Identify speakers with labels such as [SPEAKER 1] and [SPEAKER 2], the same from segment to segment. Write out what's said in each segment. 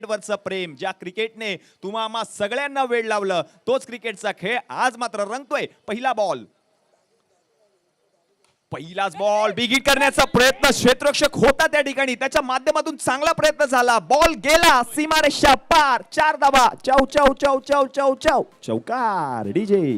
[SPEAKER 1] क्रिकेटवरचं प्रेम, ज्या क्रिकेटने तुम्हा सगळ्यांना वेड लावलं, तोच क्रिकेटचा खेळ आज मात्र रंगतोय. पहिला बॉल, पहिलाच बॉल बिग हिट करण्याचा प्रयत्न, क्षेत्ररक्षक होता त्या ठिकाणी, त्याच्या माध्यमातून चांगला प्रयत्न झाला, बॉल गेला सीमारेषा पार. 4 धावा. चौ चौ चौ चौ चौ चौ चौकार. डीजे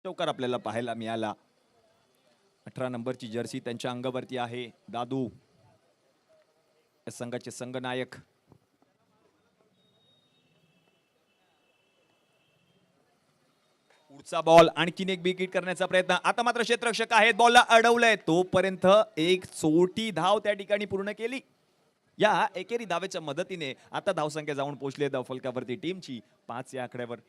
[SPEAKER 1] चौकार आपल्याला पाहायला मिळाला. 18 नंबरची जर्सी त्यांच्या अंगावरती आहे. दादू या संघाचे संघनायक. पुढचा बॉल, आणखीन एक बिग हिट करण्याचा प्रयत्न. आता मात्र क्षेत्ररक्षक आहेत, बॉलला अडवलंय, तोपर्यंत एक चोटी धाव त्या ठिकाणी पूर्ण केली. या एकेरी धावेच्या मदतीने आता धावसंख्या जाऊन पोहोचली धावफलकावरती टीमची 5 या आकड्यावर.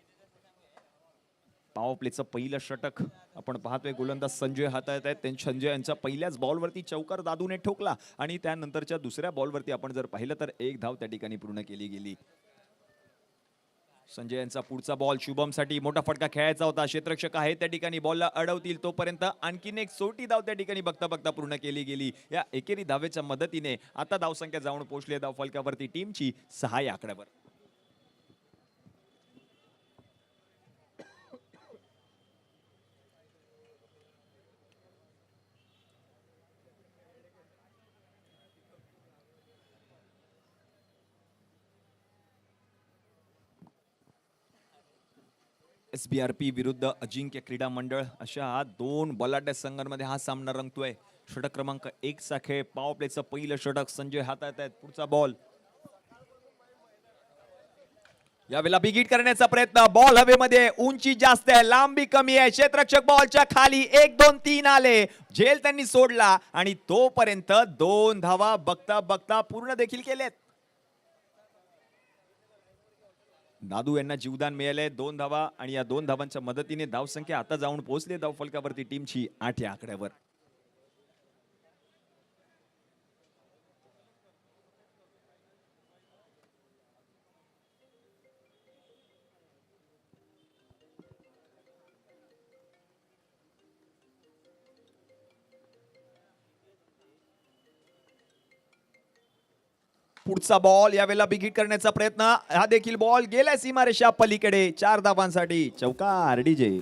[SPEAKER 1] पॉवर प्लेचं पहिलं षटक आपण पाहतोय. गोलंदाज संजय हाताळत आहेत. संजय यांच्या पहिल्याच बॉलवरती चौकार दादूने ठोकला आणि त्यानंतरच्या दुसऱ्या बॉलवरती आपण जर पाहिलं तर एक धाव त्या ठिकाणी पूर्ण केली गेली. संजय यांचा पुढचा बॉल शुभमसाठी मोठा फटका खेळायचा होता. क्षेत्ररक्षक आहे त्या ठिकाणी, बॉलला अडवतील तोपर्यंत आणखीन एक सोटी धाव त्या ठिकाणी बघता बघता पूर्ण केली गेली. या एकेरी धावेच्या मदतीने आता धावसंख्या जाऊन पोहोचली धावफलकावरती टीमची 6 या आकड्यावर. SBRP विरुद्ध अजिंक्य क्रीडा मंडळ अशा 2 बलाढ्य संघांमध्ये हा सामना रंगतोय. षटक क्रमांक 1 चा खेळ. पॉवर प्लेचं पहिलं षटक संजय हाताळत आहेत. पुढचा बॉल, यावेळेला बिग हिट करण्याचा प्रयत्न. बॉल हवेमध्ये, उंची जास्त आहे, लांबी कमी आहे. क्षेत्ररक्षक बॉलच्या खाली 1 2 3 आले, झेल त्यांनी सोडला आणि तोपर्यंत 2 धावा बघता बघता पूर्ण देखील केलेत. दादू यांना जीवदान मिळाले 2 धावा आणि या 2 धावांच्या मदतीने धावसंख्या आता जाऊन पोहोचली धावफलकावरती टीमची 8 या आकड्यावर. पुढचा बॉल, यावेळेला बिग हिट करण्याचा प्रयत्न. हा देखील बॉल गेलाय सीमारेषा पलीकडे. 4 धावांसाठी चौकार. डीजे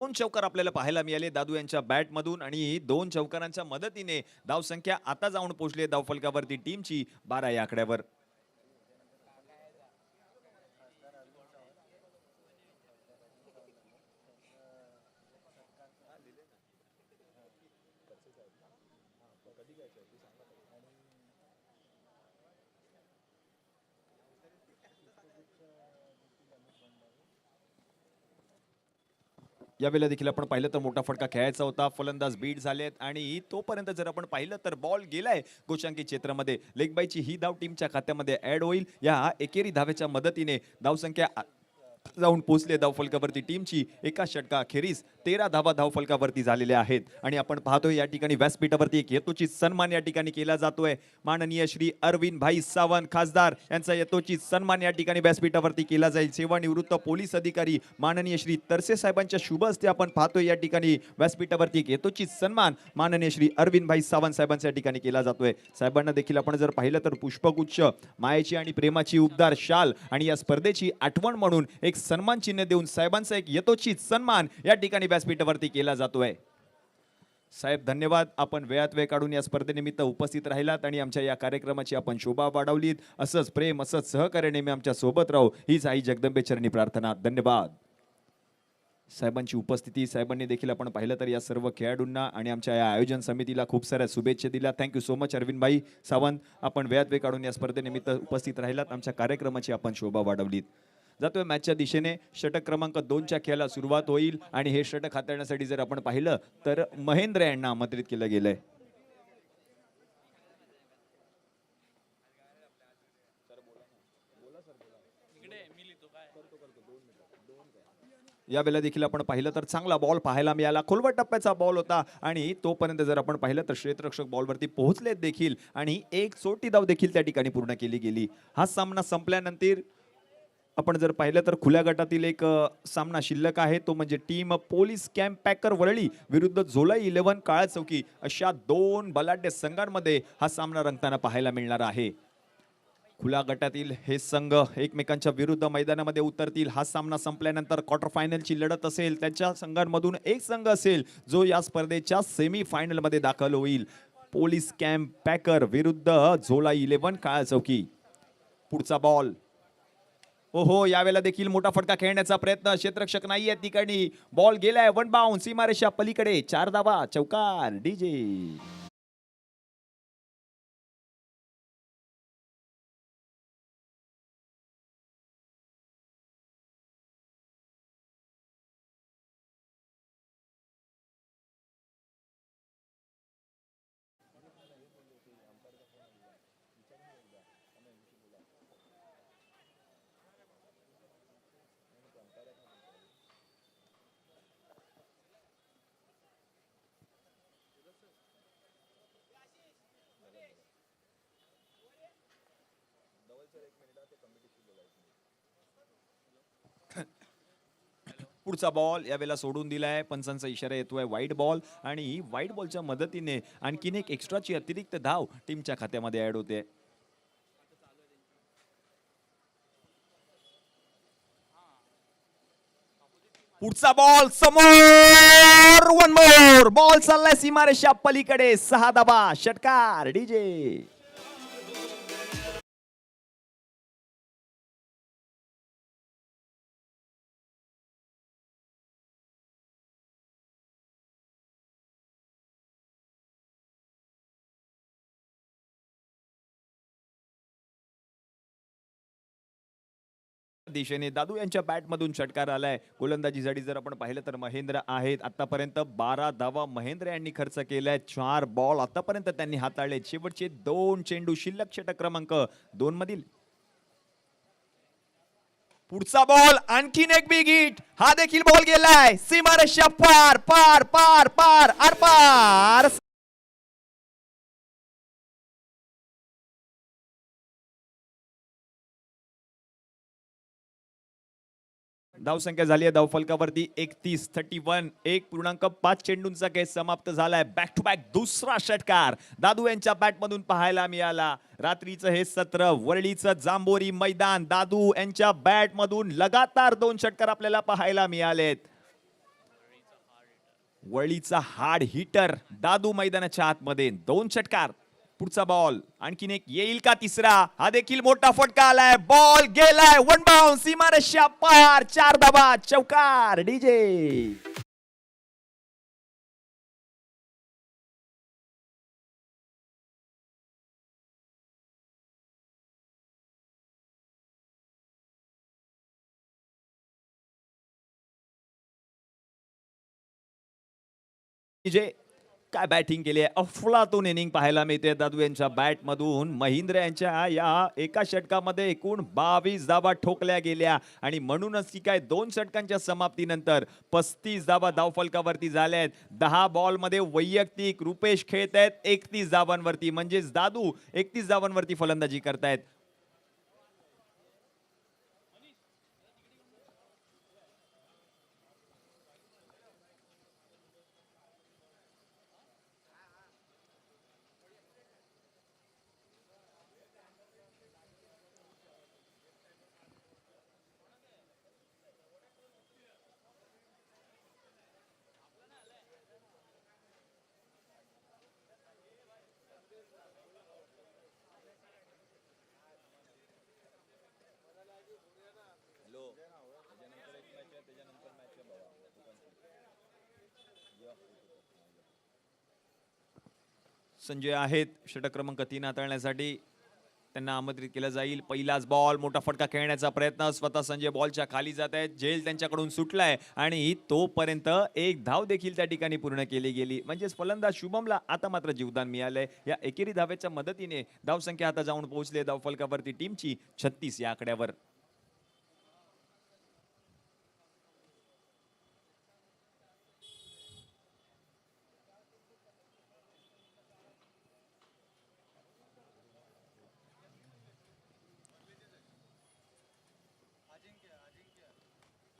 [SPEAKER 1] दोन चौकार आपल्याला पाहायला मिळाले दादू यांच्या बॅट मधून आणि 2 चौकारांच्या मदतीने धावसंख्या आता जाऊन पोहोचली धावफलकावरती टीमची 12 या आकड्यावर. यावेळेला देखील आपण पाहिलं तर मोठा फटका खेळायचा होता. फलंदाज बीट झालेत आणि तोपर्यंत जर आपण पाहिलं तर बॉल गेलाय गोशांकी क्षेत्रामध्ये. लेगबाईची ही धाव टीमच्या खात्यामध्ये ऍड होईल. या एकेरी धावेच्या मदतीने धावसंख्या जाऊन पोहोचले धावफलकावरती टीमची. एका षटकाखेरीज 13 धावा धावफलकावरती झालेल्या आहेत आणि आपण पाहतोय या ठिकाणी व्यासपीठावरती एक यथोचित सन्मान या ठिकाणी केला जातोय. माननीय श्री अरविंद भाई सावंत खासदार यांचा यथोचित सन्मान या ठिकाणी व्यासपीठावरती केला जाईल. सेवानिवृत्त पोलीस अधिकारी माननीय श्री तरसे साहेबांच्या शुभ हस्ते आपण पाहतोय या ठिकाणी व्यासपीठावरती एक यथोचित सन्मान माननीय श्री अरविंद भाई सावंत साहेबांच्या या ठिकाणी केला जातोय. साहेबांना देखील आपण जर पाहिलं तर पुष्पगुच्छ, मायेची आणि प्रेमाची उबदार शाल आणि या स्पर्धेची आठवण म्हणून एक सन्मान चिन्ह देऊन साहेबांचा एक यथोचित सन्मान या ठिकाणी व्यासपीठावरती केला जातोय. साहेब धन्यवाद, आपण वेळात वेळ काढून या स्पर्धेनिमित्त उपस्थित राहिलात आणि आमच्या या कार्यक्रमाची आपण शोभा वाढवलीत. असंच प्रेम, असंच सहकार्य नेहमी आमच्या सोबत राहू हीच आई जगदंबे चरणी प्रार्थना. धन्यवाद. साहेबांची उपस्थिती, साहेबांनी देखील आपण पाहिलं तर या सर्व खेळाडूंना आणि आमच्या या आयोजन समितीला खूप साऱ्या शुभेच्छा दिल्या. थँक्यू सो मच अरविंद भाई सावंत, आपण वेळात वेळ काढून या स्पर्धेनिमित्त उपस्थित राहिलात, आमच्या कार्यक्रमाची आपण शोभा वाढवलीत. जातोय मॅचच्या दिशेने. षटक क्रमांक 2च्या खेळाला सुरुवात होईल आणि हे षटक हाताळण्यासाठी जर आपण पाहिलं तर महेंद्र यांना आमंत्रित केलं गेलंय. यावेळेला देखील आपण पाहिलं तर चांगला बॉल पाहायला मिळाला. खोलवर टप्प्याचा बॉल होता आणि तोपर्यंत जर आपण पाहिलं तर क्षेत्ररक्षक बॉलवरती पोहोचलेत देखील आणि एक सोटी धाव देखील त्या ठिकाणी पूर्ण केली गेली. हा सामना संपल्यानंतर आपण जर पाहिलं तर खुल्या गटातील एक सामना शिल्लक आहे, तो म्हणजे team police camp packer Worli विरुद्ध झोलाई 11 काळा चौकी अशा दोन बलाढ्य संघांमध्ये हा सामना रंगताना पाहायला मिळणार आहे. खुल्या गटातील हे संघ एकमेकांच्या विरुद्ध मैदानामध्ये उतरतील. हा सामना संपल्यानंतर क्वार्टर फायनलची लढत असेल. त्यांच्या संघांमधून एक संघ असेल जो या स्पर्धेच्या सेमी फायनल मध्ये दाखल होईल. पोलीस कॅम्प पॅकर विरुद्ध झोलाई 11 काळा चौकी. पुढचा बॉल, ओहो, यावेळेला देखील मोठा फटका खेळण्याचा प्रयत्न, क्षेत्ररक्षक नाहीये ठिकाणी. बॉल गेलाय वन बाउंड सीमारेषा पलीकडे. 4 धावा, चौकार. डीजे पुढचा बॉल यावेळेला सोडून दिलाय. पंचांचा इशारा येतोय वाईट बॉल आणि वाईट बॉलच्या मदतीने आणखीन एक एक्स्ट्राची अतिरिक्त धाव टीमच्या खात्यामध्ये ऍड होते. पुढचा बॉल समोर, वन मोर. बॉल चाललाय सीमारेषा पलीकडे. 6 धावा, षटकार. डीजे दिशेने दादू यांच्या बॅट मधून षटकार आलाय. गोलंदाजीसाठी जर आपण पाहिलं तर महेंद्र आहेत. आतापर्यंत 12 धावा महेंद्र यांनी खर्च केलाय. 4 बॉल आतापर्यंत त्यांनी हाताळले. शेवटचे 2 चेंडू शिल्लक. षटक क्रमांक 2 मधील पुढचा बॉल, आणखीन एक बिग हिट. हा देखील बॉल गेलाय सीमारेषा पार पार पार पार आर पार. धावसंख्या झाली आहे धावफलकावरती 31. 1.5 चेंडूंचा खेळ समाप्त झालाय. बॅक टू बॅक दुसरा षटकार दादू यांच्या बॅटमधून पाहायला मिळाला. रात्रीचं हे सत्र, वरळीचं जांभोरी मैदान, दादू यांच्या बॅटमधून लगातार 2 षटकार आपल्याला पाहायला मिळालेत. वरळीचा हार्ड हिटर दादू मैदानाच्या आतमध्ये 2 षटकार. पुढचा बॉल, आणखीन एक येईल का तिसरा? हा देखील मोठा फटका आलाय. बॉल गेलाय वन बाउंड सीमारेषा पार. 4 धावा, चौकार. डीजे डीजे काय बॅटिंग केली आहे. अफलातून इनिंग पाहायला मिळते दादू यांच्या बॅट मधून. महेंद्र यांच्या या एका षटकामध्ये एकूण 22 धावा ठोकल्या गेल्या आणि म्हणूनच की काय 2 षटकांच्या समाप्तीनंतर 35 धावा धावफलकावरती झाल्या आहेत. 10 बॉल मध्ये वैयक्तिक रुपेश खेळत आहेत 31 धावांवरती. म्हणजेच दादू 31 धावांवरती फलंदाजी करतायत. संजय आहेत षटक क्रमांक 3 हाताळण्यासाठी. त्यांना आमंत्रित केलं जाईल. पहिलाच बॉल, मोठा फटका खेळण्याचा प्रयत्न. स्वतः संजय बॉलच्या खाली जात आहेत. झेल त्यांच्याकडून सुटलाय आणि तोपर्यंत एक धाव देखील त्या ठिकाणी पूर्ण केली गेली. म्हणजेच फलंदाज शुभमला आता मात्र जीवदान मिळालंय. या एकेरी धावेच्या मदतीने धावसंख्या आता जाऊन पोहोचले धावफलकावरती टीमची 36 या आकड्यावर.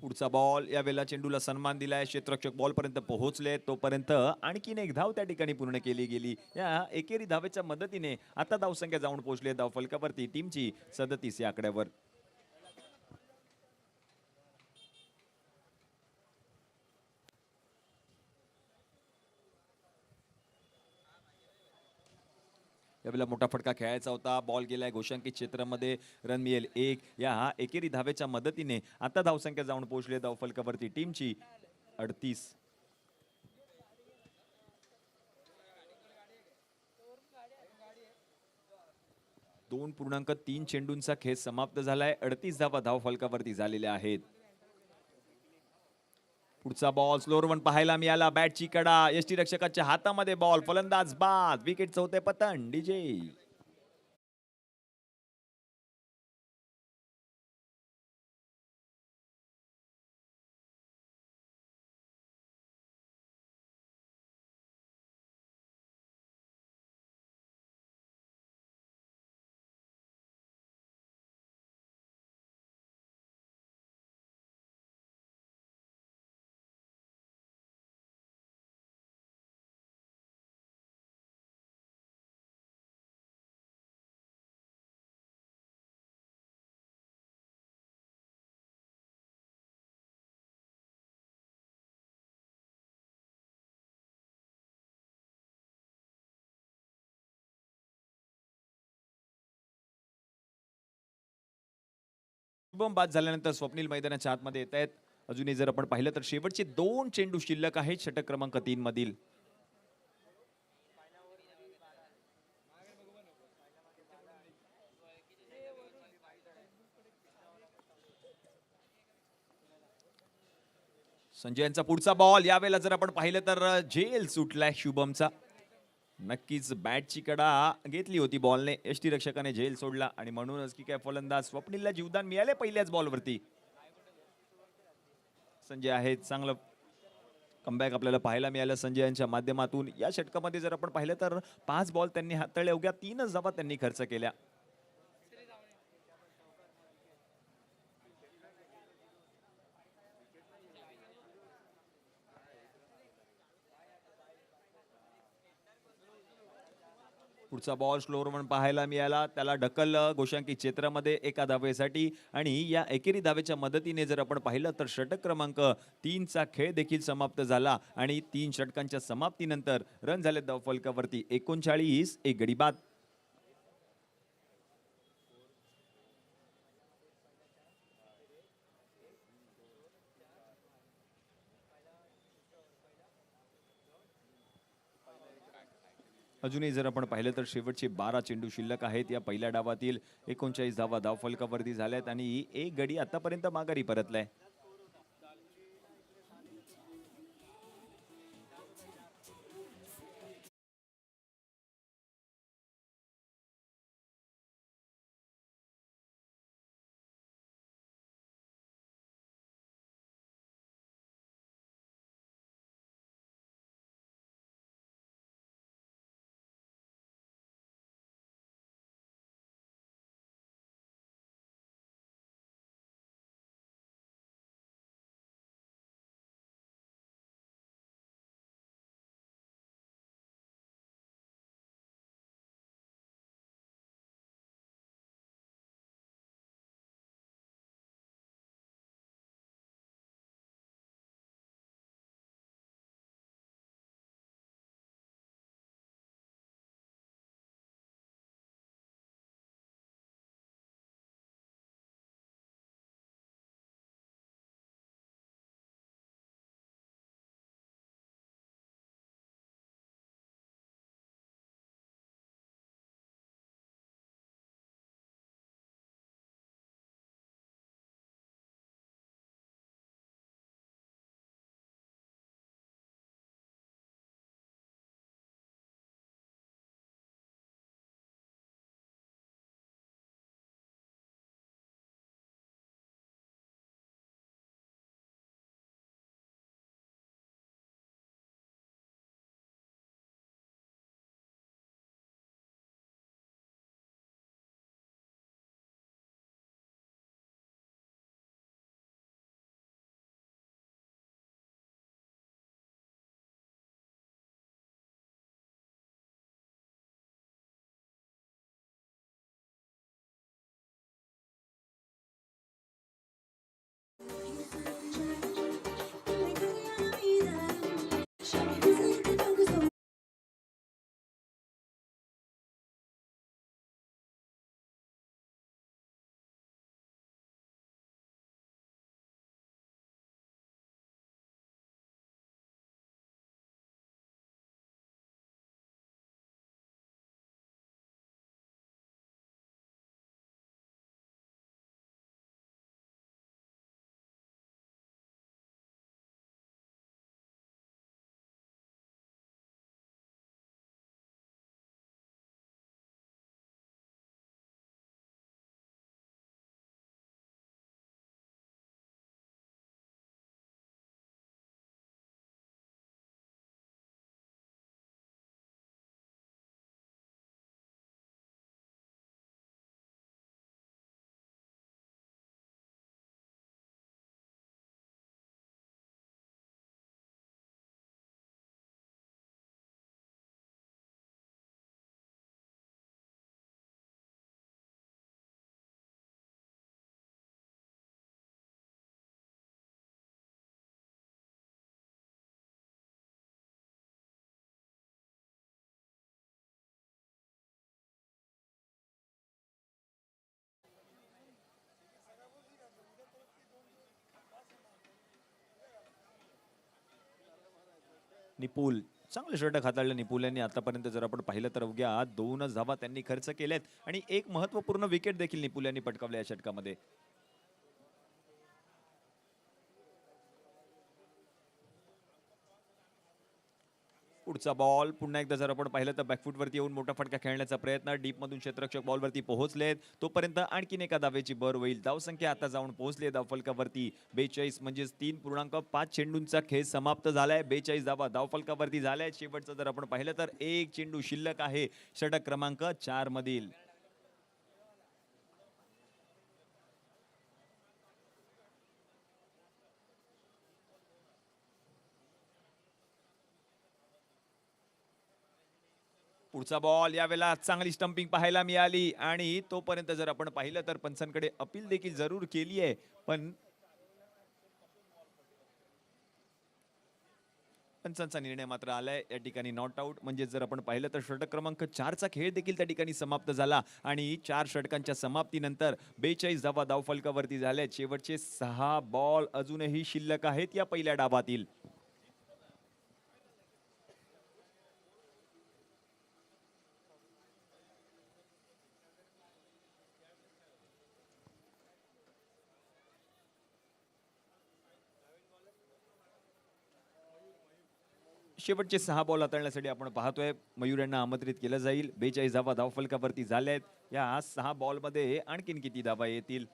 [SPEAKER 1] पुढचा बॉल, यावेळेला चेंडूला सन्मान दिलाय. क्षेत्ररक्षक बॉल पर्यंत पोहोचले. तोपर्यंत आणखीन एक धाव त्या ठिकाणी पूर्ण केली गेली. या एकेरी धावेच्या मदतीने आता धावसंख्या जाऊन पोहोचले धावफलकावरती टीमची 37 या आकड्यावर. यावेळेला मोठा फटका खेळायचा होता. बॉल गेलाय घोषांकित क्षेत्रामध्ये. रन मिळेल 1. या एकेरी धावेच्या मदतीने आता धावसंख्या जाऊन पोहोचले धावफलकावरती टीमची 38. 2.3 चेंडूंचा खेळ समाप्त झालाय. 38 धावा धावफलकावरती झालेल्या आहेत. पुढचा बॉल स्लोअर वन पाहायला मिळाला. बॅटची कडा, यष्टीरक्षकाच्या हातामध्ये बॉल, फलंदाज बाद. विकेट चौथे पतन. डीजे शुभम बाद झाल्यानंतर स्वप्नील मैदानाच्या आतमध्ये येत आहेत. अजूनही जर आपण पाहिलं तर शेवटचे 2 चेंडू शिल्लक आहेत षटक क्रमांक 3 मधील. संजयांचा पुढचा बॉल, यावेळेला जर आपण पाहिलं तर झेल सुटलाय शुभमचा. नक्कीच बॅटची कडा घेतली होती बॉलने. यष्टीरक्षकाने झेल सोडला आणि म्हणूनच की काय फलंदाज स्वप्नीलला जीवदान मिळाले पहिल्याच बॉलवरती. संजय आहे, चांगलं कमबॅक आपल्याला पाहायला मिळालं संजयांच्या माध्यमातून. या षटकामध्ये जर आपण पाहिलं तर 5 बॉल त्यांनी हाताळले, अवघ्या 3च धावा त्यांनी खर्च केल्या. पुढचा बॉल स्लोअर वन पाहायला मिळाला. त्याला ढकललं घोषांकित क्षेत्रामध्ये एका धावेसाठी. आणि या एकेरी धावेच्या मदतीने जर आपण पाहिलं तर षटक क्रमांक 3 चा खेळ देखील समाप्त झाला. आणि 3 षटकांच्या समाप्तीनंतर रन झाले धावफलकावरती 39. एक गडी बाद. अजूनही जर आपण पाहिलं तर शेवटचे 12 चेंडू शिल्लक आहेत या पहिल्या डावातील. 39 धावा धावफलकावरती झाल्यात आणि एक गडी आतापर्यंत माघारी परतलाय. निपुल चांगलं षटक हाताळलं निपुल यांनी आतापर्यंत. जर आपण पाहिलं तर अवघ्या 2च धावा त्यांनी खर्च केल्यात आणि एक महत्वपूर्ण विकेट देखील निपुल यांनी पटकावल्या या षटकामध्ये. पुढचा बॉल पुन्हा एकदा जर आपण पाहिलं तर बॅकफूट वरती येऊन मोठा फटका खेळण्याचा प्रयत्न. डीप मधून क्षेत्ररक्षक बॉल वरती पोहोचलेत, तोपर्यंत आणखीन एका धावेची भर होईल. धावसंख्या आता जाऊन पोहोचली धावफलकावरती 42, म्हणजेच 3.5 चेंडूंचा खेळ समाप्त झालाय. 42 धावा धावफलकावरती झाल्या. शेवटचं जर आपण पाहिलं तर एक चेंडू शिल्लक आहे षटक क्रमांक 4 मधील. पुढचा बॉल यावेळेला चांगली स्टंपिंग पाहायला मिळाली आणि तोपर्यंत जर आपण पाहिलं तर पंचांकडे अपील देखील जरूर केली आहे, पण पंचांचा निर्णय मात्र आलाय या ठिकाणी नॉट आउट. म्हणजे जर आपण पाहिलं तर षटक क्रमांक 4चा खेळ देखील त्या ठिकाणी समाप्त झाला आणि 4 षटकांच्या समाप्तीनंतर 42 धावा धावफलकावरती झाल्या. शेवटचे 6 बॉल अजूनही शिल्लक आहेत या पहिल्या डावातील. शेवटचे 6 बॉल हाताळण्यासाठी आपण पाहतोय मयूर यांना आमंत्रित केलं जाईल. 42 धावा धावफलकावरती झाल्यात. या 6 बॉलमध्ये आणखीन किती धावा येतील?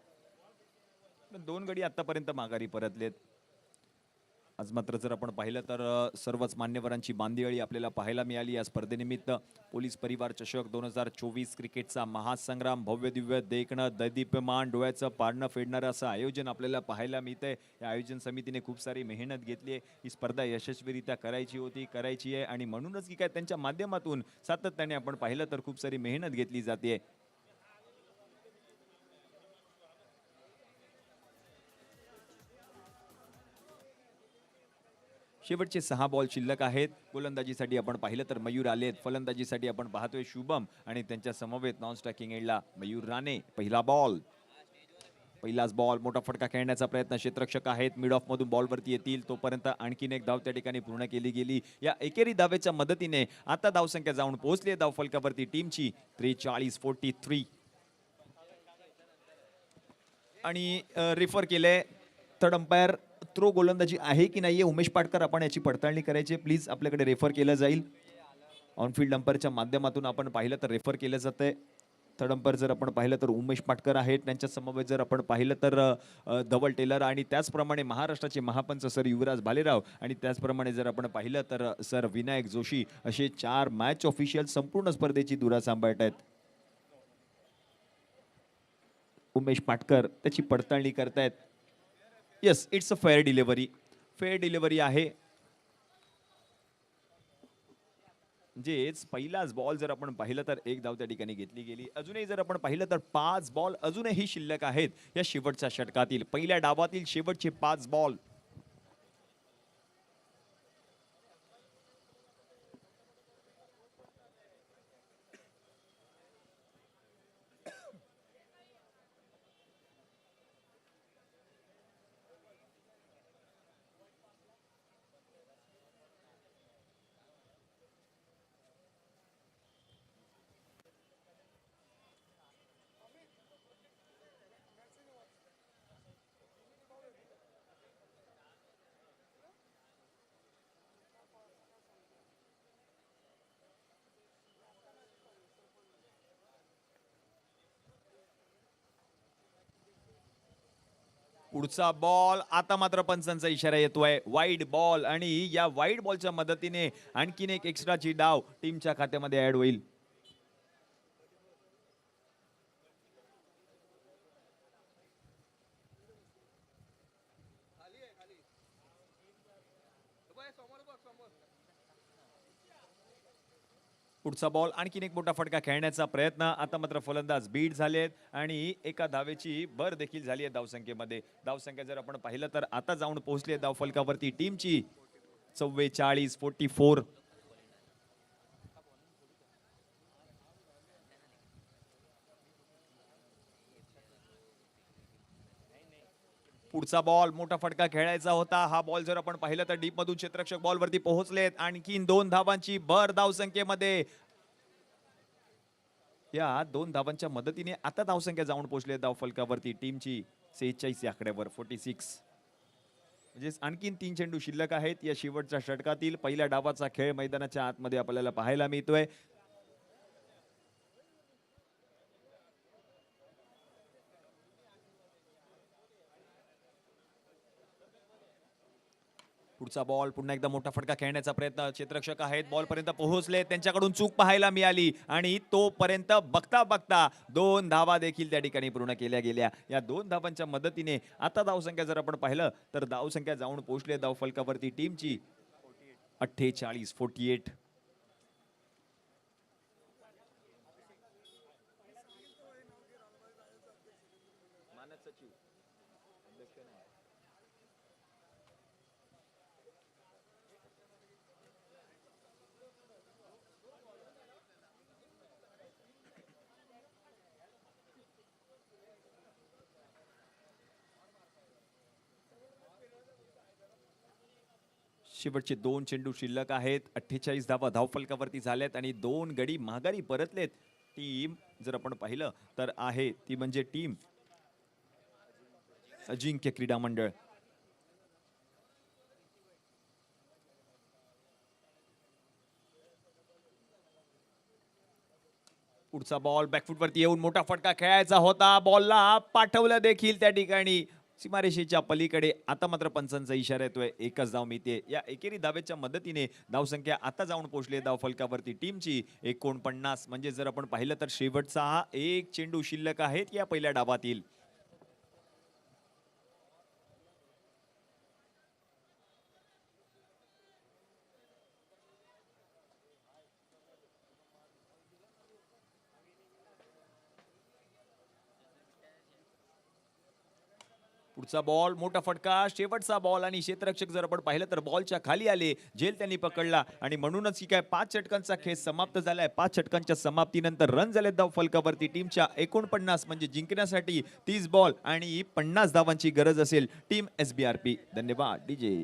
[SPEAKER 1] 2 गडी आतापर्यंत माघारी परतलेत. आज मात्र जर आपण पाहिलं तर सर्वच मान्यवरांची बांदियाळी आपल्याला पाहायला मिळाली या स्पर्धेनिमित्त. पोलीस परिवार चषक 2024 क्रिकेटचा महासंग्राम, भव्य दिव्य देखणं, दैदीप्यमान, डोळ्याचं पारणं फेडणारं असं आयोजन आपल्याला पाहायला मिळतंय. या आयोजन समितीने खूप सारी मेहनत घेतली आहे. ही स्पर्धा यशस्वीरित्या करायची आहे आणि म्हणूनच की काय त्यांच्या माध्यमातून सातत्याने आपण पाहिलं तर खूप सारी मेहनत घेतली जाते. शेवटचे 6 बॉल शिल्लक आहेत. गोलंदाजीसाठी आपण पाहिलं तर मयूर आलेत. फलंदाजीसाठी आपण पाहतोय शुभम आणि त्यांच्या समवेत नॉन स्ट्रायकिंग एंडला मयूर राणे. पहिला बॉल, पहिलाच बॉल. मोठा फटका खेळण्याचा प्रयत्न. क्षेत्ररक्षक आहेत, मिड ऑफ मधून बॉल वरती येतील तोपर्यंत आणखीन एक धाव त्या ठिकाणी पूर्ण केली गेली. या एकेरी धावेच्या मदतीने आता धावसंख्या जाऊन पोहोचली आहे धावफलकावरती टीमची 43-43. आणि रेफर केलंय थर्ड अंपायर. थ्रो गोलंदाजी आहे की नाहीये उमेश पाटकर, आपण याची पडताळणी करायची. प्लीज आपल्याकडे रेफर केलं जाईल. ऑनफिल्ड अंपायरच्या माध्यमातून आपण पाहिलं तर रेफर केलं जातंय. थर्ड अंपायर जर आपण पाहिलं तर उमेश पाटकर आहेत. त्यांच्या समवेत जर आपण पाहिलं तर धवल टेलर आणि त्याचप्रमाणे महाराष्ट्राचे महापंच सर युवराज भालेराव आणि त्याचप्रमाणे जर आपण पाहिलं तर सर विनायक जोशी, असे 4 मॅच ऑफिशियल संपूर्ण स्पर्धेची धुरा सांभाळत आहेत. उमेश पाटकर त्याची पडताळणी करतायत. Yes, it's a fair delivery. Fair delivery आहे. म्हणजेच पहिलाच बॉल जर आपण पाहिलं तर एक धाव त्या ठिकाणी घेतली गेली. अजूनही जर आपण पाहिलं तर 5 बॉल अजूनही शिल्लक आहेत या शेवटच्या षटकातील. पहिल्या डावातील शेवटचे 5 बॉल. पुढचा बॉल. आता मात्र पंचांचा इशारा येतोय वाईड बॉल आणि या वाईड बॉलच्या मदतीने आणखीन एक एक्स्ट्राची डाव टीमच्या खात्यामध्ये ऍड होईल. पुढचा बॉल. आणखीन एक मोठा फटका खेळण्याचा प्रयत्न. आता मात्र फलंदाज बीट झालेत आणि एका धावेची भर देखील झाली आहे धावसंख्येमध्ये. धावसंख्या जर आपण पाहिलं तर आता जाऊन पोहोचली आहे धावफलकावरती टीमची 44-44. पुढचा बॉल मोठा फटका खेळायचा होता. हा बॉल जर आपण पाहिलं तर डीप मधून क्षेत्ररक्षक बॉल वरती पोहोचलेत. आणखीन 2 धावांची भर धावसंख्येमध्ये. या 2 धावांच्या मदतीने आता धावसंख्या जाऊन पोहोचले धावफलकावरती टीमची 46 या आकड्यावर 46. म्हणजे आणखीन 3 चेंडू शिल्लक आहेत या शेवटच्या षटकातील. पहिल्या डावाचा खेळ मैदानाच्या आतमध्ये आपल्याला पाहायला मिळतोय. पुढचा बॉल पुन्हा एकदा मोठा फटका खेळण्याचा प्रयत्न. क्षेत्ररक्षक आहेत बॉल पर्यंत पोहोचले. त्यांच्याकडून चूक पाहायला मिळाली आणि तोपर्यंत बघता बघता 2 धावा देखील त्या ठिकाणी पूर्ण केल्या गेल्या. या 2 धावांच्या मदतीने आता धावसंख्या जर आपण पाहिलं तर धावसंख्या जाऊन पोहोचले धावफलकावरती टीमची 48. शेवटचे 2 चेंडू शिल्लक आहेत. 48 धावा धावफलकावरती झाल्यात आणि 2 गडी माघारी परतलेत. टीम जर आपण पाहिलं तर आहे ती म्हणजे टीम अजिंक्य क्रीडा मंडळ. पुढचा बॉल बॅकफुट वरती येऊन मोठा फटका खेळायचा होता. बॉलला पाठवलं देखील त्या ठिकाणी सीमारेषेच्या पलीकडे. आता मात्र पंचांचा इशारा येतोय. एकच धाव मिळते. या एकेरी धावेच्या मदतीने धावसंख्या आता जाऊन पोहोचली धावफलकावरती टीमची 49. म्हणजे जर आपण पाहिलं तर शेवटचा हा एक चेंडू शिल्लक आहेत या पहिल्या डावातील. पुढचा बॉल मोठा फटका शेवटचा बॉल आणि क्षेत्ररक्षक जर आपण पाहिलं तर बॉलच्या खाली आले. झेल त्यांनी पकडला आणि म्हणूनच ही काय 5 षटकांचा खेळ समाप्त झालाय. 5 षटकांच्या समाप्तीनंतर रन झाले धाव फलकावरती टीमच्या 49. म्हणजे जिंकण्यासाठी 30 बॉल आणि 50 धावांची गरज असेल टीम SBRP. धन्यवाद डीजे.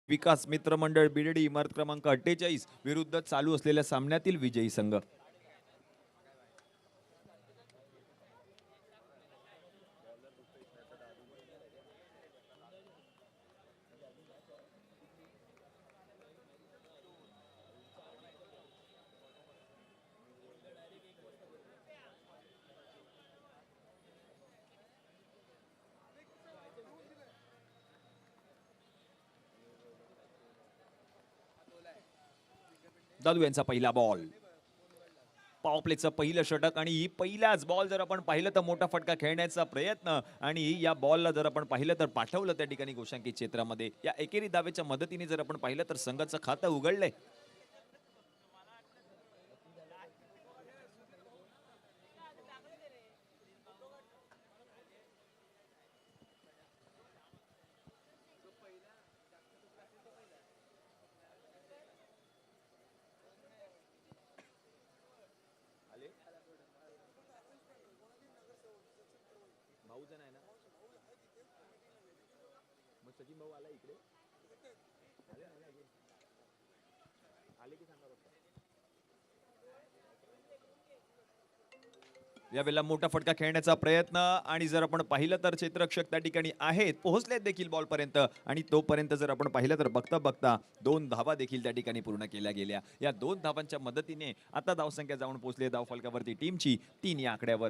[SPEAKER 1] विकास मित्र मंडळ बिडडी इमारत क्रमांक 48 विरुद्ध चालू असलेल्या सामन्यातील विजयी संघ. दादू यांचा पहिला बॉल. पॉवर प्लेचं पहिलं षटक आणि ही पहिलाच बॉल जर आपण पाहिलं तर मोठा फटका खेळण्याचा प्रयत्न आणि या बॉलला जर आपण पाहिलं तर पाठवलं त्या ठिकाणी गोशांकी क्षेत्रामध्ये. या एकेरी दावेच्या मदतीने जर आपण पाहिलं तर संघाचं खातं उघडलंय. यावेळेला मोठा फटका खेळण्याचा प्रयत्न आणि जर आपण पाहिलं तर क्षेत्ररक्षक त्या ठिकाणी आहेत, पोहोचलेत देखील बॉल पर्यंत आणि तोपर्यंत जर आपण पाहिलं तर बघता बघता 2 धावा देखील त्या ठिकाणी पूर्ण केल्या गेल्या. या 2 धावांच्या मदतीने आता धावसंख्या जाऊन पोहोचली धावफलकावरती टीमची 3 या आकड्यावर.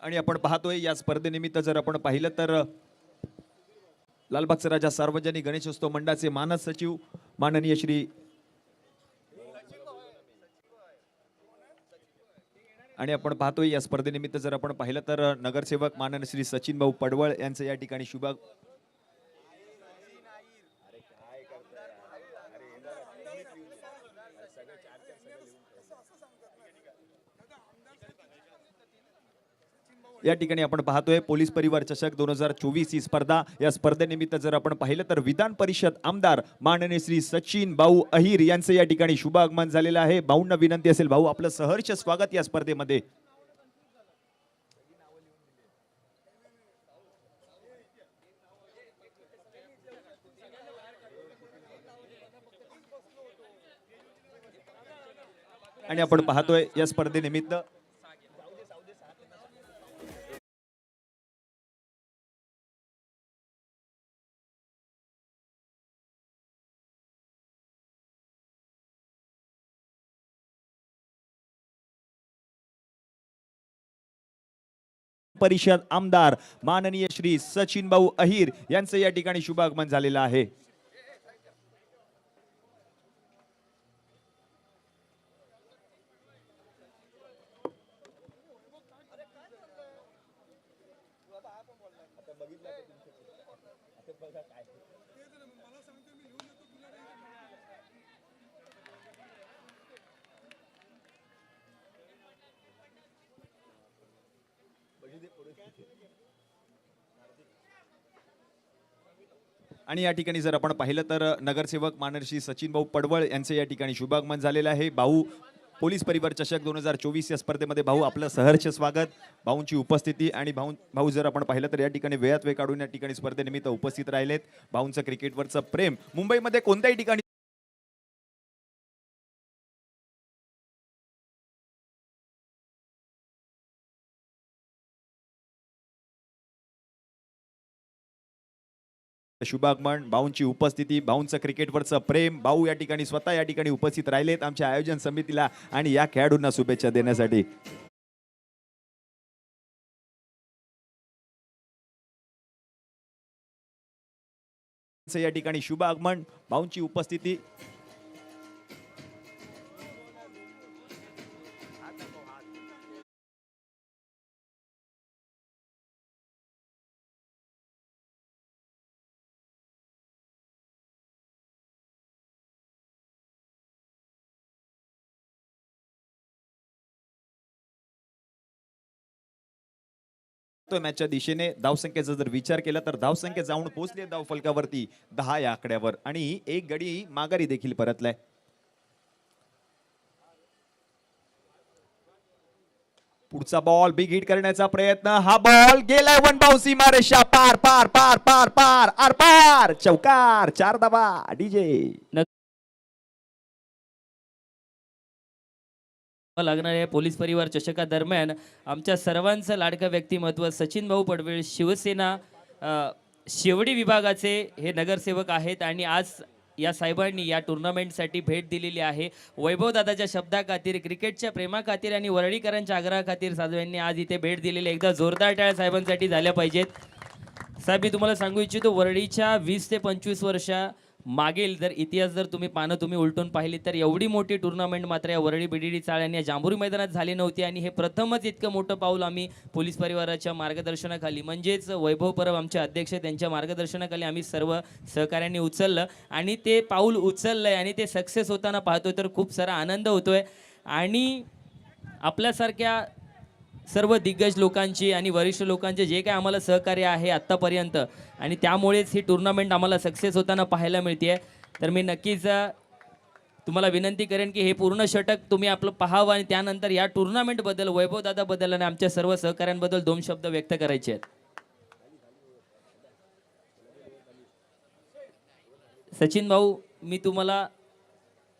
[SPEAKER 1] आणि आपण पाहतोय या स्पर्धेनिमित्त जर आपण पाहिलं तर लालबागचा राजा सार्वजनिक गणेशोत्सव मंडळाचे मानद सचिव माननीय श्री आणि आपण पाहतोय या स्पर्धेनिमित्त जर आपण पाहिलं तर नगरसेवक माननीय श्री सचिन भाऊ पडवळ यांचं या ठिकाणी शुभ या ठिकाणी आपण पाहतोय पोलीस परिवार चषक 2024 ही स्पर्धा. या स्पर्धेनिमित्त जर आपण पाहिलं तर विधान परिषद आमदार माननीय श्री सचिन भाऊ अहिर यांचं या ठिकाणी शुभ आगमन झालेलं आहे. भाऊंना विनंती असेल, भाऊ आपलं सहर्ष स्वागत या स्पर्धेमध्ये. आणि आपण पाहतोय या स्पर्धेनिमित्त परिषद आमदार माननीय श्री सचिन भाऊ अहिर यांचं या ठिकाणी शुभ आगमन झालेलं आहे. आणि या ठिकाणी जर आपण पाहिलं तर नगरसेवक माननीय श्री सचिन भाऊ पडवळ यांचं या ठिकाणी शुभागमन झालेलं आहे. भाऊ पोलीस परिवार चषक 2024 या स्पर्धेमध्ये भाऊ आपलं सहर्ष स्वागत. भाऊंची उपस्थिती आणि भाऊ जर आपण पाहिलं तर या ठिकाणी वेळात वेळ काढून या ठिकाणी स्पर्धेनिमित्त उपस्थित राहिलेत. भाऊंचं क्रिकेटवरचं प्रेम मुंबईमध्ये कोणत्याही ठिकाणी शुभागमन, भाऊंची उपस्थिती, भाऊंचं क्रिकेटवरचं प्रेम, भाऊ या ठिकाणी स्वतः या ठिकाणी उपस्थित राहिलेत आमच्या आयोजन समितीला आणि या खेळाडूंना शुभेच्छा देण्यासाठी. या ठिकाणी शुभ आगमन, भाऊंची उपस्थिती मॅचच्या दिशेने धावसंख्येचा जर विचार केला तर धावसंख्या जाऊन पोहोचली धावफलकावरती 10 या आकड्यावर आणि एक गडी माघारी देखील परतलाय. पुढचा बॉल बिग हिट करण्याचा प्रयत्न, हा बॉल गेलाय वन बाउन्स, सीमारेषा पार पार पार पार पार आर पार, चौकार, 4 धावा डीजे.
[SPEAKER 2] लागणाऱ्या पोलीस परिवार चषकादरम्यान आमच्या सर्वांचं लाडकं व्यक्तिमत्व सचिन भाऊ पडवेळ शिवसेना शेवडी विभागाचे हे नगरसेवक आहेत आणि आज या साहेबांनी या टुर्नामेंटसाठी भेट दिलेली आहे. वैभव दादाच्या शब्दाखातीर, क्रिकेटच्या प्रेमाखातीर आणि वरळीकरांच्या आग्रहाखातीर साहेबांनी आज इथे भेट दिलेली. एकदा जोरदार टाळ्या साहेबांसाठी झाल्या पाहिजेत. साहेब, मी तुम्हाला सांगू इच्छितो, वरळीच्या 20 ते 25 वर्षा मागील जर इतिहास जर तुम्ही तुम्ही उलटून पाहिली तर एवढी मोठी टुर्नामेंट मात्र या वरळी बीडीडी चाळ आणि या जांभुरी मैदानात झाली नव्हती. आणि हे प्रथमच इतकं मोठं पाऊल आम्ही पोलीस परिवाराच्या मार्गदर्शनाखाली, म्हणजेच वैभव परब आमचे अध्यक्ष, त्यांच्या मार्गदर्शनाखाली आम्ही सर्व सहकार्यांनी उचललं आणि ते पाऊल उचललंय आणि ते सक्सेस होताना पाहतोय तर खूप सारा आनंद होतोय. आणि आपल्यासारख्या सर्व दिग्गज लोकांची आणि वरिष्ठ लोकांचे जे काय आम्हाला सहकार्य आहे आत्तापर्यंत, आणि त्यामुळेच ही टुर्नामेंट आम्हाला सक्सेस होताना पाहायला मिळते. तर मी नक्कीच तुम्हाला विनंती करेन की हे पूर्ण षटक तुम्ही आपलं पाहावं आणि त्यानंतर या टुर्नामेंटबद्दल, वैभवदादाबद्दल आणि आमच्या सर्व सहकाऱ्यांबद्दल 2 शब्द व्यक्त करायचे आहेत. सचिन भाऊ, मी तुम्हाला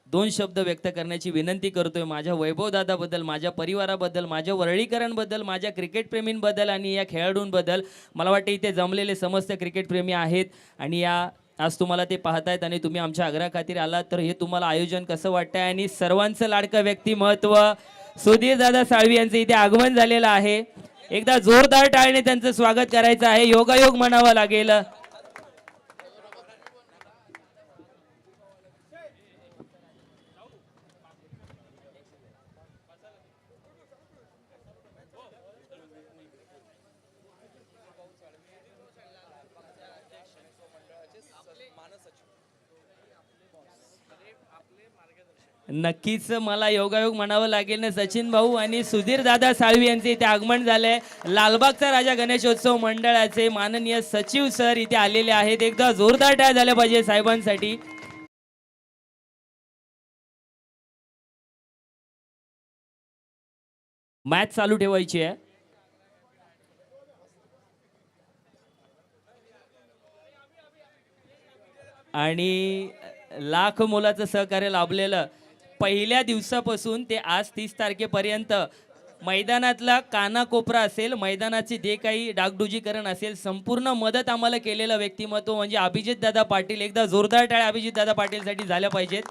[SPEAKER 2] 2 शब्द व्यक्त करण्याची विनंती करतोय. माझ्या वैभवदादाबद्दल, माझ्या परिवाराबद्दल, माझ्या वरळीकरांबद्दल, माझ्या क्रिकेटप्रेमींबद्दल आणि या खेळाडूंबद्दल. मला वाटतं इथे जमलेले समस्त क्रिकेटप्रेमी आहेत आणि आज तुम्हाला ते पाहतायत आणि तुम्ही आमच्या आग्रहाखातीर आलात. तर हे तुम्हाला आयोजन कसं वाटतंय? आणि सर्वांचं लाडकं व्यक्तिमत्व सुधीरदादा साळवी यांचं इथे आगमन झालेलं आहे. एकदा जोरदार टाळीने त्यांचं स्वागत करायचं आहे. योगायोग म्हणावं लागेल. नक्कीच मला योगायोग म्हणावं लागेल ना सचिन भाऊ. आणि सुधीर दादा साळवी यांचे इथे आगमन झालंय. लालबागचा राजा गणेशोत्सव मंडळाचे माननीय सचिव सर इथे आलेले आहेत. एकदा जोरदार टाळ्या झाल्या पाहिजे साहेबांसाठी. मॅच चालू ठेवायची आहे. आणि लाख मोलाचं सहकार्य लाभलेलं पहिल्या दिवसापासून ते आज 30 तारखेपर्यंत मैदानातला कानाकोपरा असेल, मैदानाचे जे काही डागडुजीकरण असेल, संपूर्ण मदत आम्हाला केलेलं व्यक्तिमत्व म्हणजे अभिजित दादा पाटील. एकदा जोरदार टाळ्या अभिजित दादा पाटीलसाठी झाल्या पाहिजेत.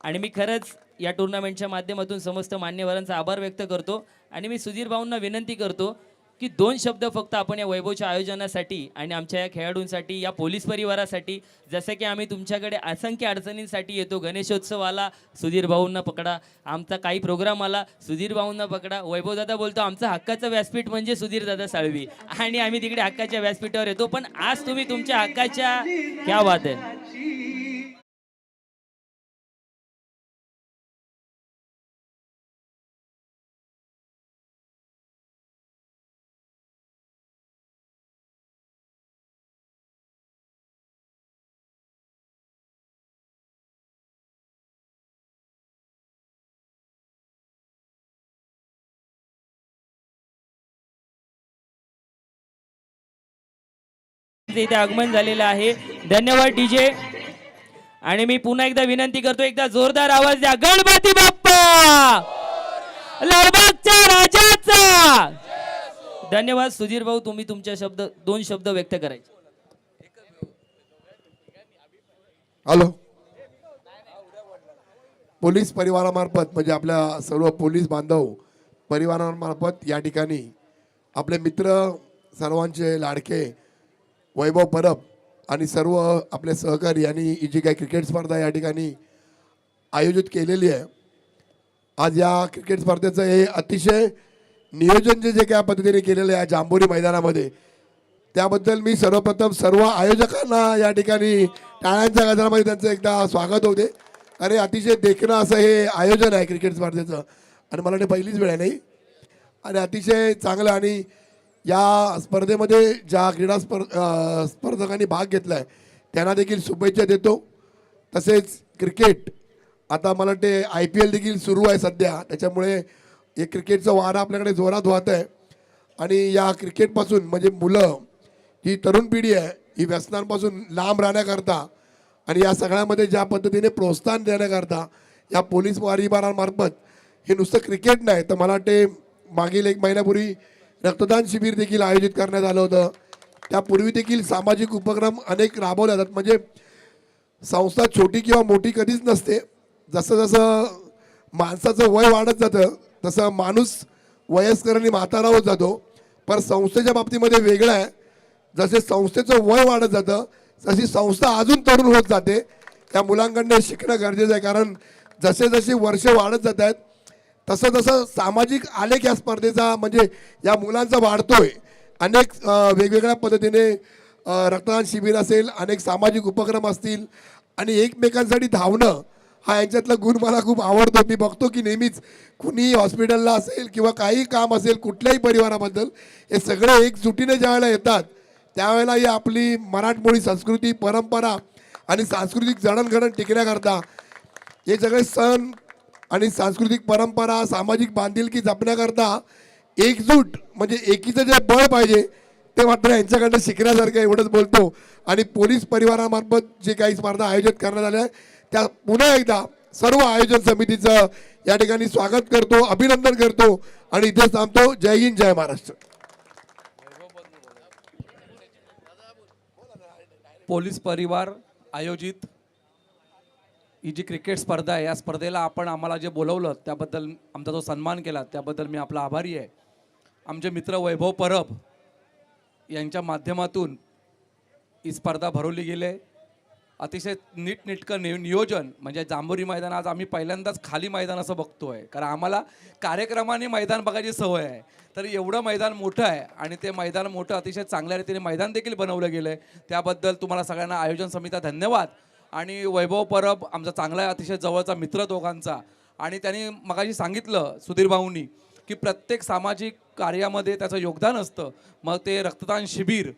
[SPEAKER 2] आणि मी खरंच या टुर्नामेंटच्या माध्यमातून समस्त मान्यवरांचा आभार व्यक्त करतो. आणि मी सुधीर भाऊंना विनंती करतो की 2 शब्द फक्त आपण या वैभवच्या आयोजनासाठी आणि आमच्या या खेळाडूंसाठी, या पोलीस परिवारासाठी, जसं की आम्ही तुमच्याकडे असंख्य अडचणींसाठी येतो. गणेशोत्सव आला, सुधीर भाऊंना पकडा. आमचा काही प्रोग्राम आला, सुधीर भाऊंना पकडा. वैभवदादा बोलतो आमचं हक्काचं व्यासपीठ म्हणजे सुधीरदादा साळवी, आणि आम्ही तिकडे हक्काच्या व्यासपीठावर येतो. पण आज तुम्ही तुमच्या हक्काच्या, क्या बात आहे. इथे आगमन झालेलं आहे. धन्यवाद डीजे. आणि मी पुन्हा एकदा विनंती करतो, एकदा जोरदार आवाज द्या. गणपती बाप्पा, लालबागच्या राजाचा. धन्यवाद. सुधीर भाऊ, तुम्ही तुमच्या 2 शब्द व्यक्त करायचे.
[SPEAKER 3] हॅलो. पोलीस परिवारामार्फत म्हणजे आपल्या सर्व पोलीस बांधव परिवारामार्फत या ठिकाणी आपले मित्र, सर्वांचे लाडके वैभव परब आणि सर्व आपले सहकारी आणि ही जी काही क्रिकेट स्पर्धा या ठिकाणी आयोजित केलेली आहे. आज या क्रिकेट स्पर्धेचं हे अतिशय नियोजन जे काय पद्धतीने केलेलं आहे जांभोरी मैदानामध्ये, त्याबद्दल मी सर्वप्रथम सर्व आयोजकांना या ठिकाणी टाळ्यांच्या गजरामध्ये त्यांचं एकदा स्वागत होते. अरे अतिशय देखणं असं हे आयोजन आहे क्रिकेट स्पर्धेचं, आणि मला ते पहिलीच वेळ आहे नाही, आणि अतिशय चांगलं. आणि या स्पर्धेमध्ये ज्या क्रीडा स्पर्धकांनी भाग घेतला आहे त्यांना देखील शुभेच्छा देतो. तसेच क्रिकेट आता मला वाटते IPL देखील सुरू आहे सध्या, त्याच्यामुळे हे क्रिकेटचं वारं आपल्याकडे जोरात वाहत आहे आणि या क्रिकेटपासून म्हणजे मुलं ही तरुण पिढी आहे ही व्यसनांपासून लांब राहण्याकरता आणि या सगळ्यामध्ये ज्या पद्धतीने प्रोत्साहन देण्याकरता या पोलीस परिवारांमार्फत हे नुसतं क्रिकेट नाही तर मला वाटते मागील 1 महिन्यापूर्वी रक्तदान शिबिर देखील आयोजित करण्यात आलं होतं. त्यापूर्वी देखील सामाजिक उपक्रम अनेक राबवले जातात. म्हणजे संस्था छोटी किंवा मोठी कधीच नसते. जसं जसं माणसाचं वय वाढत जातं तसं माणूस वयस्कर आणि म्हातारा होत जातो. पण संस्थेच्या बाबतीमध्ये वेगळं आहे. जसे संस्थेचं वय वाढत जातं तशी संस्था अजून तरुण होत जाते. त्या मुलांकडनं शिकणं गरजेचं आहे कारण जसे जसे वर्ष वाढत जात आहेत तसं तसं सामाजिक आलेख या स्पर्धेचा म्हणजे या मुलांचा वाढतोय. अनेक वेगवेगळ्या पद्धतीने रक्तदान शिबिर असेल अनेक सामाजिक उपक्रम असतील आणि एकमेकांसाठी धावणं हा यांच्यातला गुण मला खूप आवडतो. मी बघतो की नेहमीच कुणीही हॉस्पिटलला असेल किंवा काही काम असेल कुठल्याही परिवाराबद्दल हे सगळे एकजुटीने ज्यावेळेला येतात त्यावेळेला ही आपली मराठमोळी संस्कृती परंपरा आणि सांस्कृतिक जडणघडण टिकण्याकरता हे सगळे सण आणि सांस्कृतिक परंपरा सामाजिक बांधिलकी जपण्याकरता एकजूट म्हणजे एकीचं जे बळ पाहिजे ते मात्र यांच्याकडनं शिकण्यासारखं एवढंच बोलतो. आणि पोलीस परिवारामार्फत जे काही स्पर्धा आयोजित करण्यात आल्या त्या पुन्हा एकदा सर्व आयोजन समितीचं या ठिकाणी स्वागत करतो अभिनंदन करतो आणि इथेच थांबतो. जय हिंद जय महाराष्ट्र.
[SPEAKER 4] पोलीस परिवार आयोजित ही जी क्रिकेट स्पर्धा आहे या स्पर्धेला आपण आम्हाला जे बोलवलं त्याबद्दल आमचा जो सन्मान केला त्याबद्दल मी आपला आभारी आहे. आमचे मित्र वैभव परब यांच्या माध्यमातून ही स्पर्धा भरवली गेली. अतिशय नीटनेटकं नियोजन म्हणजे जांभोरी मैदान आज आम्ही पहिल्यांदाच खाली मैदान असं बघतोय कारण आम्हाला कार्यक्रमाने मैदान बघायची सवय आहे. तर एवढं मैदान मोठं आहे आणि ते मैदान मोठं अतिशय चांगल्या रीतीने मैदान देखील बनवलं गेलं आहे. त्याबद्दल तुम्हाला सगळ्यांना आयोजन समितीचा धन्यवाद. आणि वैभव परब आमचा चांगला आहे अतिशय जवळचा मित्र दोघांचा आणि त्यांनी मगाशी सांगितलं सुधीर भाऊंनी की प्रत्येक सामाजिक कार्यामध्ये त्याचं योगदान असतं. मग ते रक्तदान शिबिर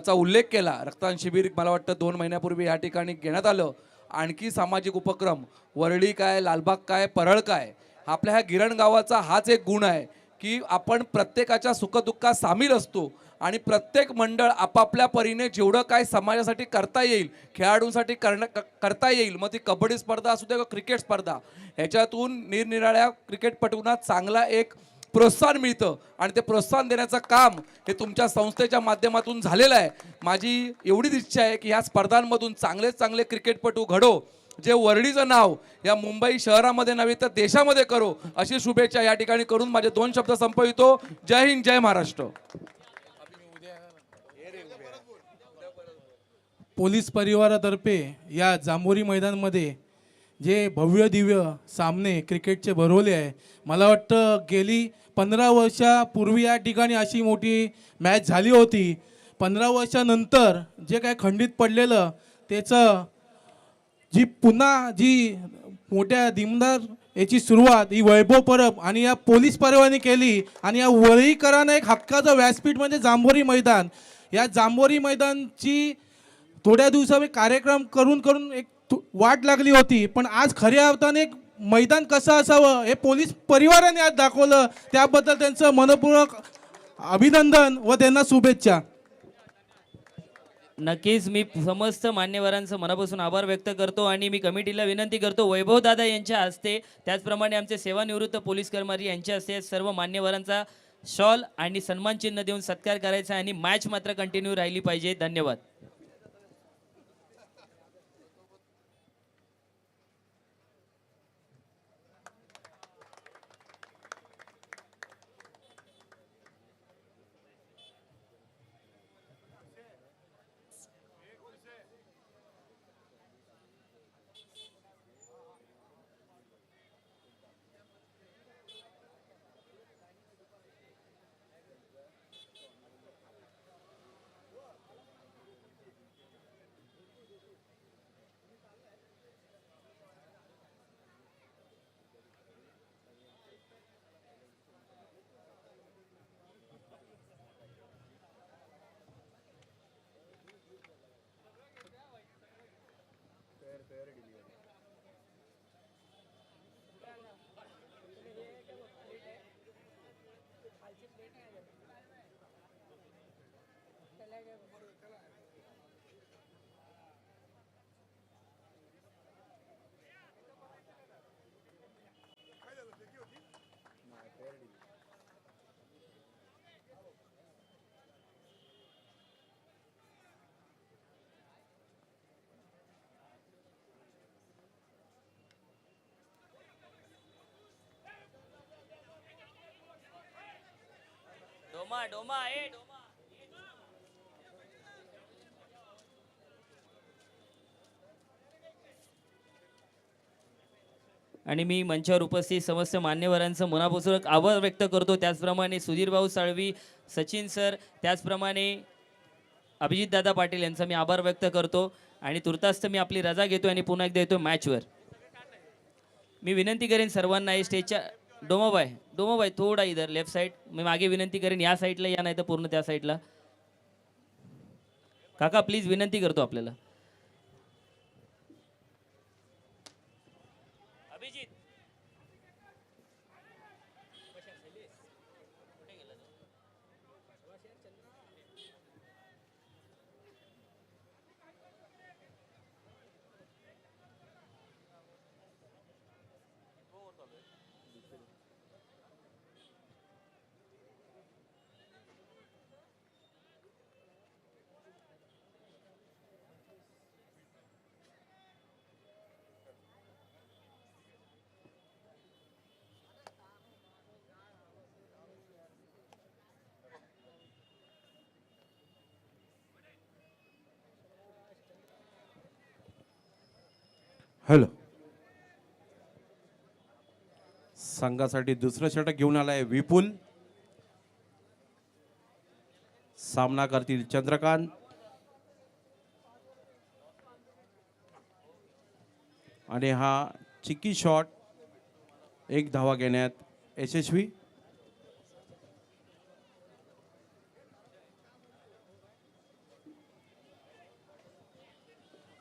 [SPEAKER 4] चा उल्लेख केला. रक्तदान शिबिर मला वाटतं 2 महिन्यापूर्वी या ठिकाणी घेण्यात आलं. आणखी सामाजिक उपक्रम वरळी काय लालबाग काय परळ काय आपल्या ह्या गिरण गावाचा हाच एक गुण आहे की आपण प्रत्येकाच्या सुखदुःखात सामील असतो आणि प्रत्येक मंडळ आपापल्या परीने जेवढं काय समाजासाठी करता येईल खेळाडूंसाठी करता येईल मग ती कबड्डी स्पर्धा असू दे किंवा क्रिकेट स्पर्धा ह्याच्यातून निरनिराळ्या क्रिकेटपटूंना चांगला एक प्रोत्साहन मिळतं आणि ते प्रोत्साहन देण्याचं काम हे तुमच्या संस्थेच्या माध्यमातून झालेलं आहे. माझी एवढीच इच्छा आहे की ह्या स्पर्धांमधून चांगले क्रिकेटपटू घडो जे वरळीचं नाव या मुंबई शहरामध्ये नव्हे तर देशामध्ये करो अशी शुभेच्छा या ठिकाणी करून माझे 2 शब्द संपवितो. जय हिंद जय महाराष्ट्र.
[SPEAKER 5] पोलीस परिवारातर्फे या जांभोरी मैदानमध्ये जे भव्य दिव्य सामने क्रिकेटचे भरवले आहे मला वाटतं गेली 15 वर्षापूर्वी या ठिकाणी अशी मोठी मॅच झाली होती. 15 वर्षानंतर जे काय खंडित पडलेलं त्याचं पुन्हा जी मोठ्या दिमदार याची सुरुवात ही वैभव परब आणि या पोलीस परिवाराने केली आणि या वरळीकरांना एक हक्काचं व्यासपीठ म्हणजे जांभोरी मैदान. या जांभोरी मैदानची थोड्या दिवसांनी कार्यक्रम करून एक वाट लागली होती पण आज खऱ्या अर्थाने एक मैदान कसं असावं हे पोलीस परिवाराने आज दाखवलं. त्याबद्दल त्यांचं मनपूर्वक अभिनंदन व त्यांना शुभेच्छा.
[SPEAKER 2] नक्कीच मी समस्त मान्यवरांचं मनापासून आभार व्यक्त करतो आणि मी कमिटीला विनंती करतो वैभव दादा यांच्या हस्ते त्याचप्रमाणे आमचे सेवानिवृत्त पोलीस कर्मचारी यांच्या हस्ते सर्व मान्यवरांचा शॉल आणि सन्मान चिन्ह देऊन सत्कार करायचा आणि मॅच मात्र कंटिन्यू राहिली पाहिजे. धन्यवाद. डोमा डोमा ए डोमा. आणि मी मंचावर उपस्थित समस्त मान्यवरांचं मनापासून आभार व्यक्त करतो. त्याचप्रमाणे सुधीर भाऊ साळवी, सचिन सर, त्याचप्रमाणे अभिजित दादा पाटील यांचा मी आभार व्यक्त करतो. आणि तुर्तास्त मी आपली रजा घेतो आणि पुन्हा एकदा येतो मॅचवर. मी विनंती करेन सर्वांना हे स्टेजच्या डोमाबाई थोडा इधर लेफ्ट साईड. मी मागे विनंती करेन या साईडला या, नाही तर पूर्ण त्या साईडला. काका प्लीज विनंती करतो आपल्याला. अभिजित
[SPEAKER 6] हॅलो. संघासाठी दुसरं षटक घेऊन आलाय विपुल. सामना करतील चंद्रकांत. आणि हा चिक्की शॉट, एक धावा घेण्यात यशस्वी.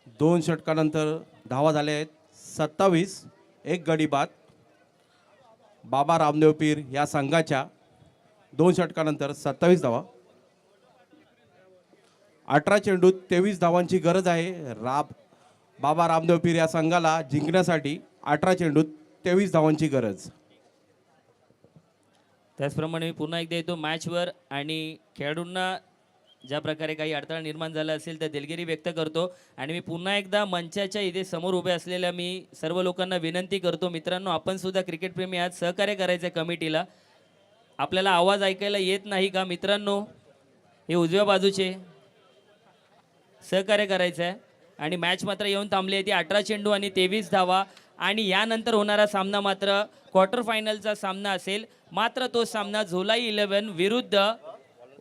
[SPEAKER 6] दोन षटकानंतर धावा झाल्या आहेत 27. एक गडी बाद. बाबा रामदेव पीर या संघाच्या 2 षटकानंतर 27 धावा. 18 चेंडूत 23 धावांची गरज आहे बाबा रामदेव पीर या संघाला जिंकण्यासाठी. 18 चेंडूत 23 धावांची गरज.
[SPEAKER 2] त्याचप्रमाणे मी पुन्हा एकदा येतो मॅचवर आणि खेळाडूंना ज्या प्रकारे काही अडथळा निर्माण झाला असेल तर दिलगिरी व्यक्त करतो. आणि मी पुन्हा एकदा मंचाच्या इथे समोर उभे असलेल्या मी सर्व लोकांना विनंती करतो, मित्रांनो आपण सुद्धा क्रिकेटप्रेमी आज सहकार्य करायचं कमिटीला. आपल्याला आवाज ऐकायला येत नाही का मित्रांनो? हे उजव्या बाजूचे सहकार्य करायचं आहे. आणि मॅच मात्र येऊन थांबली आहे ती 18 चेंडू आणि 23 धावा. आणि यानंतर होणारा सामना मात्र क्वार्टर फायनलचा सामना असेल. मात्र तो सामना झोलाई 11 विरुद्ध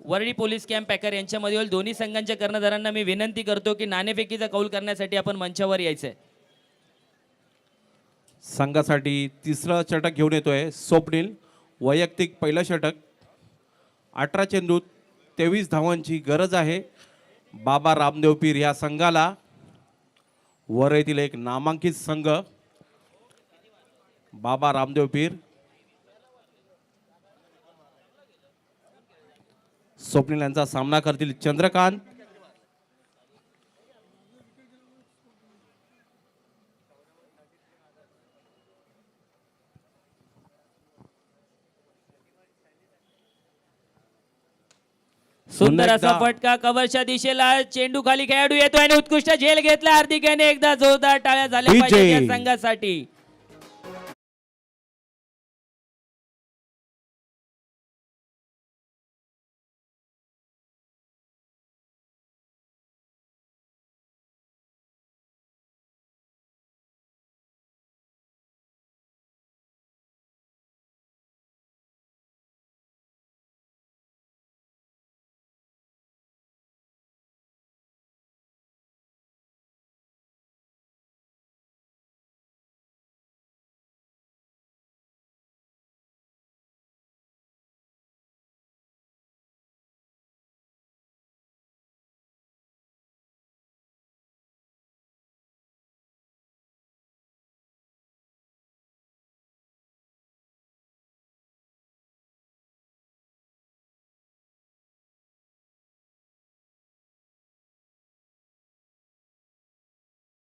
[SPEAKER 2] वरळी पोलीस कॅम्प पॅकर यांच्यामध्ये होईल. दोन्ही संघांच्या कर्णधारांना मी विनंती करतो की नाणेफेकीचा कौल करण्यासाठी आपण मंचावर यायचं आहे.
[SPEAKER 6] संघासाठी तिसरं षटक घेऊन येतोय स्वप्नील. वैयक्तिक पहिलं षटक. 18 चेंडूत 23 धावांची गरज आहे बाबा रामदेव पीर या संघाला. वरळीतील एक नामांकित संघ बाबा रामदेव पीर. स्वप्नील यांचा सामना करतील चंद्रकांत.
[SPEAKER 2] सुंदर असा
[SPEAKER 6] एकदा-
[SPEAKER 2] फटका कव्हरच्या दिशेला. चेंडू खाली खेळाडू येतो आणि उत्कृष्ट झेल घेतला. हार्दिक याने एकदा जोरदार टाळ्या झाल्या पाहिजे या संघासाठी.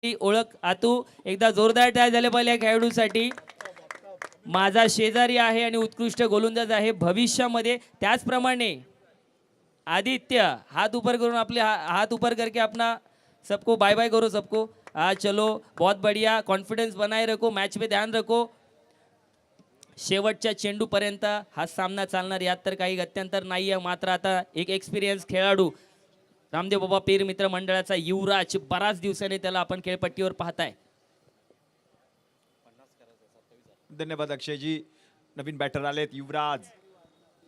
[SPEAKER 2] ही ओळख आतू एकदा जोरदार टाळ्या झाल्या पाहिजे या खेळाडूसाठी. माझा शेजारी आहे आणि उत्कृष्ट गोलंदाज आहे भविष्यामध्ये. त्याचप्रमाणे आदित्य हाथ ऊपर करून आपले हाथ ऊपर करके अपना सबको बाय बाय करो सबको. चलो बहुत बढ़िया, कॉन्फिडेंस बनाए रखो, मैच में ध्यान रखो. शेवटच्या चेंडूपर्यंत हा सामना चालणार, यात तर काही गत्यंतर नाही आहे. मात्र आता एक एक्सपिरियन्स खेळाडू रामदेव बाबा पीर मित्र मंडळाचा युवराज, बराच दिवसाने त्याला आपण खेळपट्टीवर पाहताय.
[SPEAKER 1] धन्यवाद अक्षयजी. नवीन बॅटर आलेत युवराज.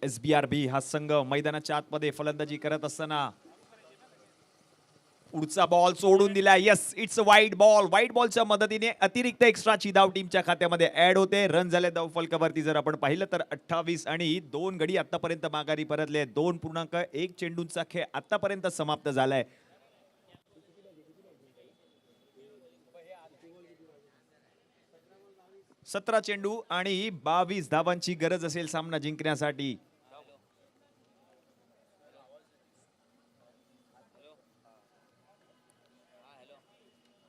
[SPEAKER 1] SBRB हा संघ मैदानाच्या आतमध्ये फलंदाजी करत असताना पुढचा बॉल सोडून दिला. येस, इट्स वाईट बॉल. व्हाईट बॉलच्या मदतीने अतिरिक्त एक्स्ट्राची धाव टीमच्या खात्यामध्ये ऍड होते. रन झाले धाव फलकावरती जर आपण पाहिलं तर 28 आणि 2 गडी आतापर्यंत माघारी परतले. 2.1 चेंडूंचा खेळ आतापर्यंत समाप्त झालाय. सतरा चेंडू आणि 22 धावांची गरज असेल सामना जिंकण्यासाठी.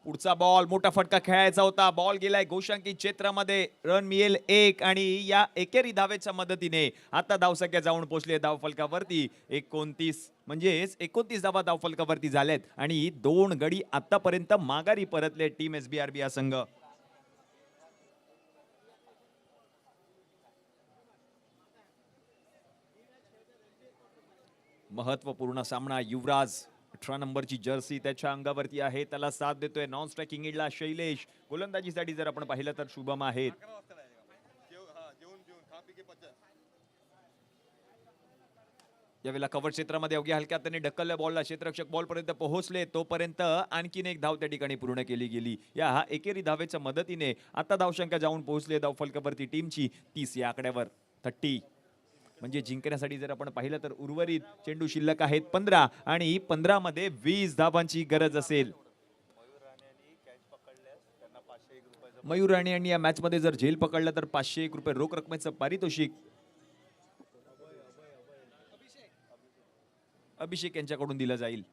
[SPEAKER 1] पुढचा बॉल मोठा फटका खेळायचा होता. बॉल गेलाय गोशांकी क्षेत्रामध्ये. रन मिळेल 1 आणि या एकेरी धावेच्या मदतीने आता धावसंख्या जाऊन पोहोचले धाव फलकावरती 29. म्हणजेच 29 धावा धाव फलकावरती झाल्यात आणि 2 गडी आतापर्यंत माघारी परतले टीम SBRB हा संघ. महत्वपूर्ण सामना. युवराज 18 नंबरची जर्सी त्याच्या अंगावरती आहे, त्याला साथ देतोय. नॉन स्ट्रायकिंग एंडला शैलेश. गोलंदाजीसाठी जर आपण पाहिलं तर शुभम आहेत. यावेळेला कव्हर क्षेत्रामध्ये अवघ्या हलक्यात त्यांनी ढकलल्या बॉलला. क्षेत्ररक्षक बॉल पर्यंत पोहोचले तोपर्यंत आणखीन एक धाव त्या ठिकाणी पूर्ण केली गेली. या हा एकेरी धावेच्या मदतीने आता धावसंख्या जाऊन पोहोचले धाव फलकावरती टीमची 30 या आकड्यावर. 30 म्हणजे जिंकण्यासाठी जर आपण पाहिलं तर उर्वरित चेंडू शिल्लक आहेत 15 आणि 15 मध्ये 20 धावांची गरज असेल. मयूर राणे यांनी या मॅच मध्ये जर झेल पकडलं तर 501 रुपये रोख रकमेचं पारितोषिक अभिषेक यांच्याकडून दिलं जाईल.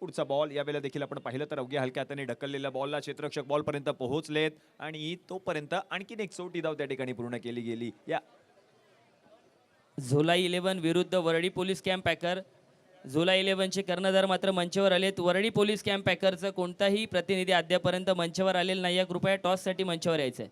[SPEAKER 1] पुढचा बॉल यावेळेला देखील आपण पाहिलं तर अवघ्या हलक्या हाताने ढकललेल्या बॉलला क्षेत्ररक्षक बॉल पर्यंत पोहोचलेत आणि तोपर्यंत आणखीन एक सोटी धाव त्या ठिकाणी पूर्ण केली गेली. या
[SPEAKER 2] झोला 11 विरुद्ध वरळी पोलीस कॅम्प पॅकर. झोला 11 चे कर्णधार मात्र मंचावर आलेत. वरळी पोलीस कॅम्प पॅकरचा कोणताही प्रतिनिधी अद्यापर्यंत मंचावर आलेला नाही. कृपया टॉस साठी मंचावर यायचंय.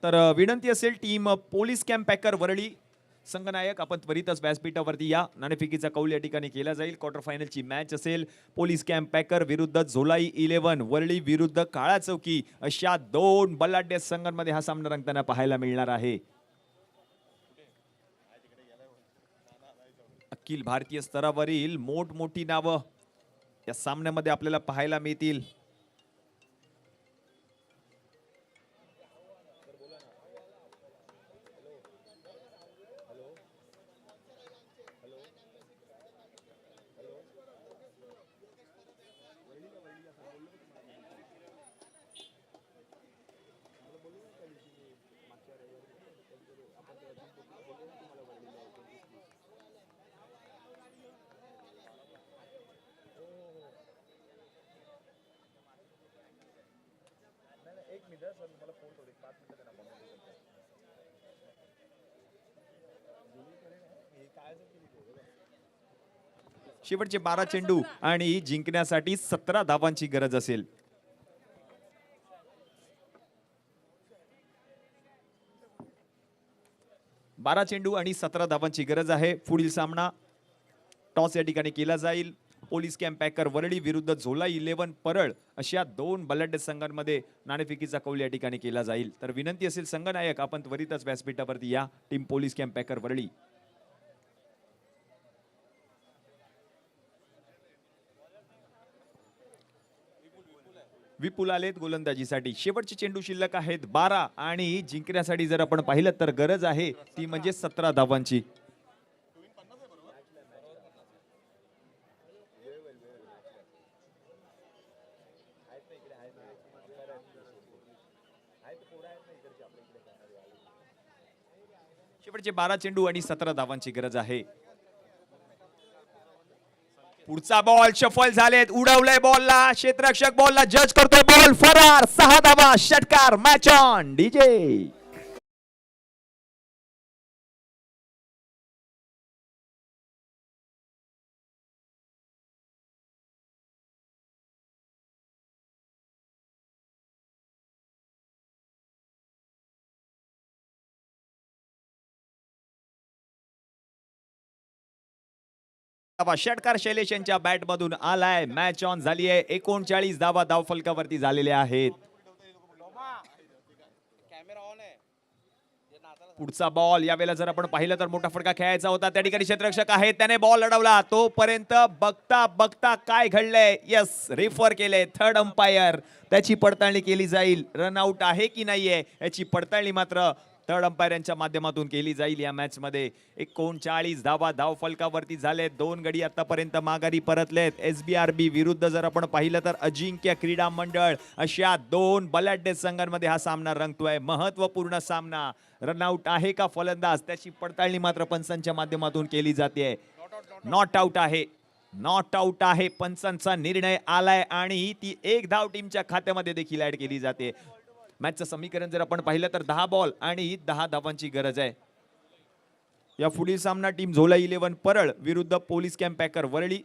[SPEAKER 1] तर विनंती असेल team police camp packer Worli संघनायक आपण त्वरितच व्यासपीठावरती या. नाणेफेकीचा कौल या ठिकाणी केला जाईल. क्वार्टर फायनलची मॅच असेल पोलीस कॅम्प पॅकर विरुद्ध झोलाई 11, वरळी विरुद्ध काळा चौकी अशा 2 बलाढ्य संघांमध्ये हा सामना रंगताना पाहायला मिळणार आहे. अखिल भारतीय स्तरावरील मोठमोठी नावं या सामन्यामध्ये आपल्याला पाहायला मिळतील. शेवटचे 12 चेंडू आणि जिंकण्यासाठी 17 धावांची गरज असेल. बारा चेंडू आणि 17 धावांची गरज आहे. पुढील सामना टॉस या ठिकाणी केला जाईल. पोलीस कॅम्प पॅकर वरळी विरुद्ध झोला 11 परळ अशा 2 बलाढ्य संघांमध्ये नाणेफेकीचा कौल या ठिकाणी केला जाईल. तर विनंती असेल संघनायक आपण त्वरितच व्यासपीठावरती या. Team police camp packer Worli. Vipul आलेत गोलंदाजीसाठी. शेवटचे चेंडू शिल्लक आहेत 12 आणि जिंकण्यासाठी जर आपण पाहिलं तर गरज आहे ती म्हणजे 17 धावांची. शेवटचे 12 चेंडू आणि 17 धावांची गरज आहे. पुढचा बॉल शफल झालेत, उडवलंय बॉलला, क्षेत्ररक्षक बॉलला जज करतोय, बॉल फरार, 6 धावा, षटकार, मॅच ऑन डीजे. षटकार शैलेश यांच्या बॅट मधून आलाय. मॅच ऑन झाली आहे. 39 धावा धावफलकावरती झालेल्या आहेत. पुढचा बॉल यावेळेला जर आपण पाहिलं तर मोठा फटका खेळायचा होता. त्या ठिकाणी क्षेत्ररक्षक आहे, त्याने बॉल अडवला. तोपर्यंत बघता बघता काय घडलंय, यस रेफर केले थर्ड अंपायर. त्याची पडताळणी केली जाईल. रनआउट आहे की नाहीये याची पडताळणी मात्र थर्ड अंपायर यांच्या माध्यमातून केली जाईल. या मॅच मध्ये 39 धावा धावफलकावरती झालेत. 2 गडी आतापर्यंत माघारी परतलेत. SBRB विरुद्ध जर आपण पाहिलं तर अजिंक्य क्रीडा मंडळ, अशा 2 बलाढ्य संघांमध्ये हा सामना रंगतोय. महत्वपूर्ण सामना. रनआउट आहे का फलंदाज त्याची पडताळणी मात्र पंचांच्या माध्यमातून केली जाते. नॉट आउट आहे, नॉट आउट आहे. पंचांचा निर्णय आलाय आणि ती 1 धाव टीमच्या खात्यामध्ये देखील ऍड केली जाते. मॅचचं समीकरण जर आपण पाहिलं तर 10 बॉल आणि 10 धावांची गरज आहे. या पुढील सामना टीम झोला 11 परळ विरुद्ध पोलीस कॅम्प पॅकर वरळी.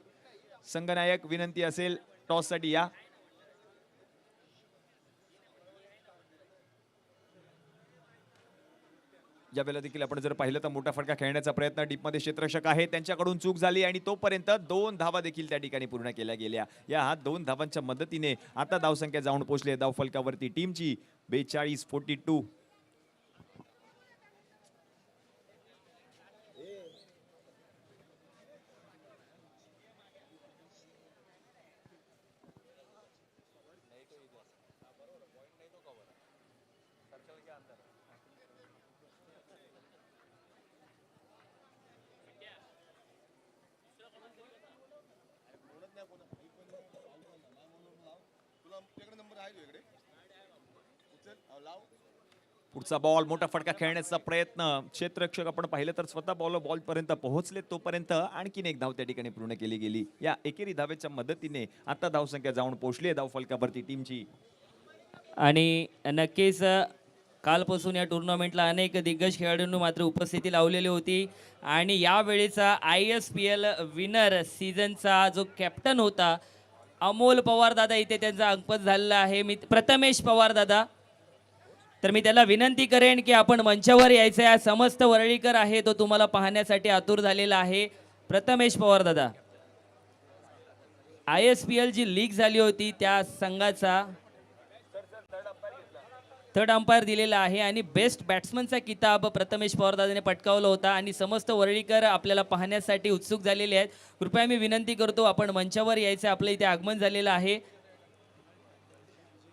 [SPEAKER 1] संघनायक विनंती असेल टॉस साठी या. यावेळेला देखील आपण जर पाहिलं तर मोठा फटका खेळण्याचा प्रयत्न डीपमध्ये क्षेत्ररक्षक आहे, त्यांच्याकडून चूक झाली आणि तोपर्यंत 2 धावा देखील त्या ठिकाणी पूर्ण केल्या गेल्या. या 2 धावांच्या मदतीने आता धावसंख्या जाऊन पोहोचले धावफलकावरती टीमची 42-42. पुढचा बॉल मोठा फटका खेळण्याचा प्रयत्न. क्षेत्ररक्षक आपण पाहिलं तर स्वतः बॉल पर्यंत पोहोचले. तोपर्यंत आणखीन 1 धाव त्या ठिकाणी पूर्ण केली गेली. या एकेरी धावेच्या मदतीने आता धावसंख्या जाऊन पोहोचली धावफलकावरती टीमची.
[SPEAKER 2] आणि नक्कीच कालपासून या टुर्नामेंटला अनेक दिग्गज खेळाडूंनी मात्र उपस्थिती लावलेली होती. आणि यावेळेचा ISPL विनर सीझनचा जो कॅप्टन होता अमोल पवार दादा, इथे त्यांचा अंकपत झालेला आहे. प्रथमेश पवार दादा, तर मी त्याला विनंती करेन की आपण मंचावर यायचं आहे. समस्त वरळीकर आहे तो तुम्हाला पाहण्यासाठी आतुर झालेला आहे. प्रथमेश पवार दादा, ISPL जी लीग झाली होती त्या संघाचा थर्ड अंपायर दिलेला आहे आणि बेस्ट बॅट्समनचा किताब प्रथमेश पवार दादाने पटकावला होता. आणि समस्त वरळीकर आपल्याला पाहण्यासाठी उत्सुक झालेले आहेत. कृपया मी विनंती करतो आपण मंचावर यायचं, आपलं इथे आगमन झालेलं आहे.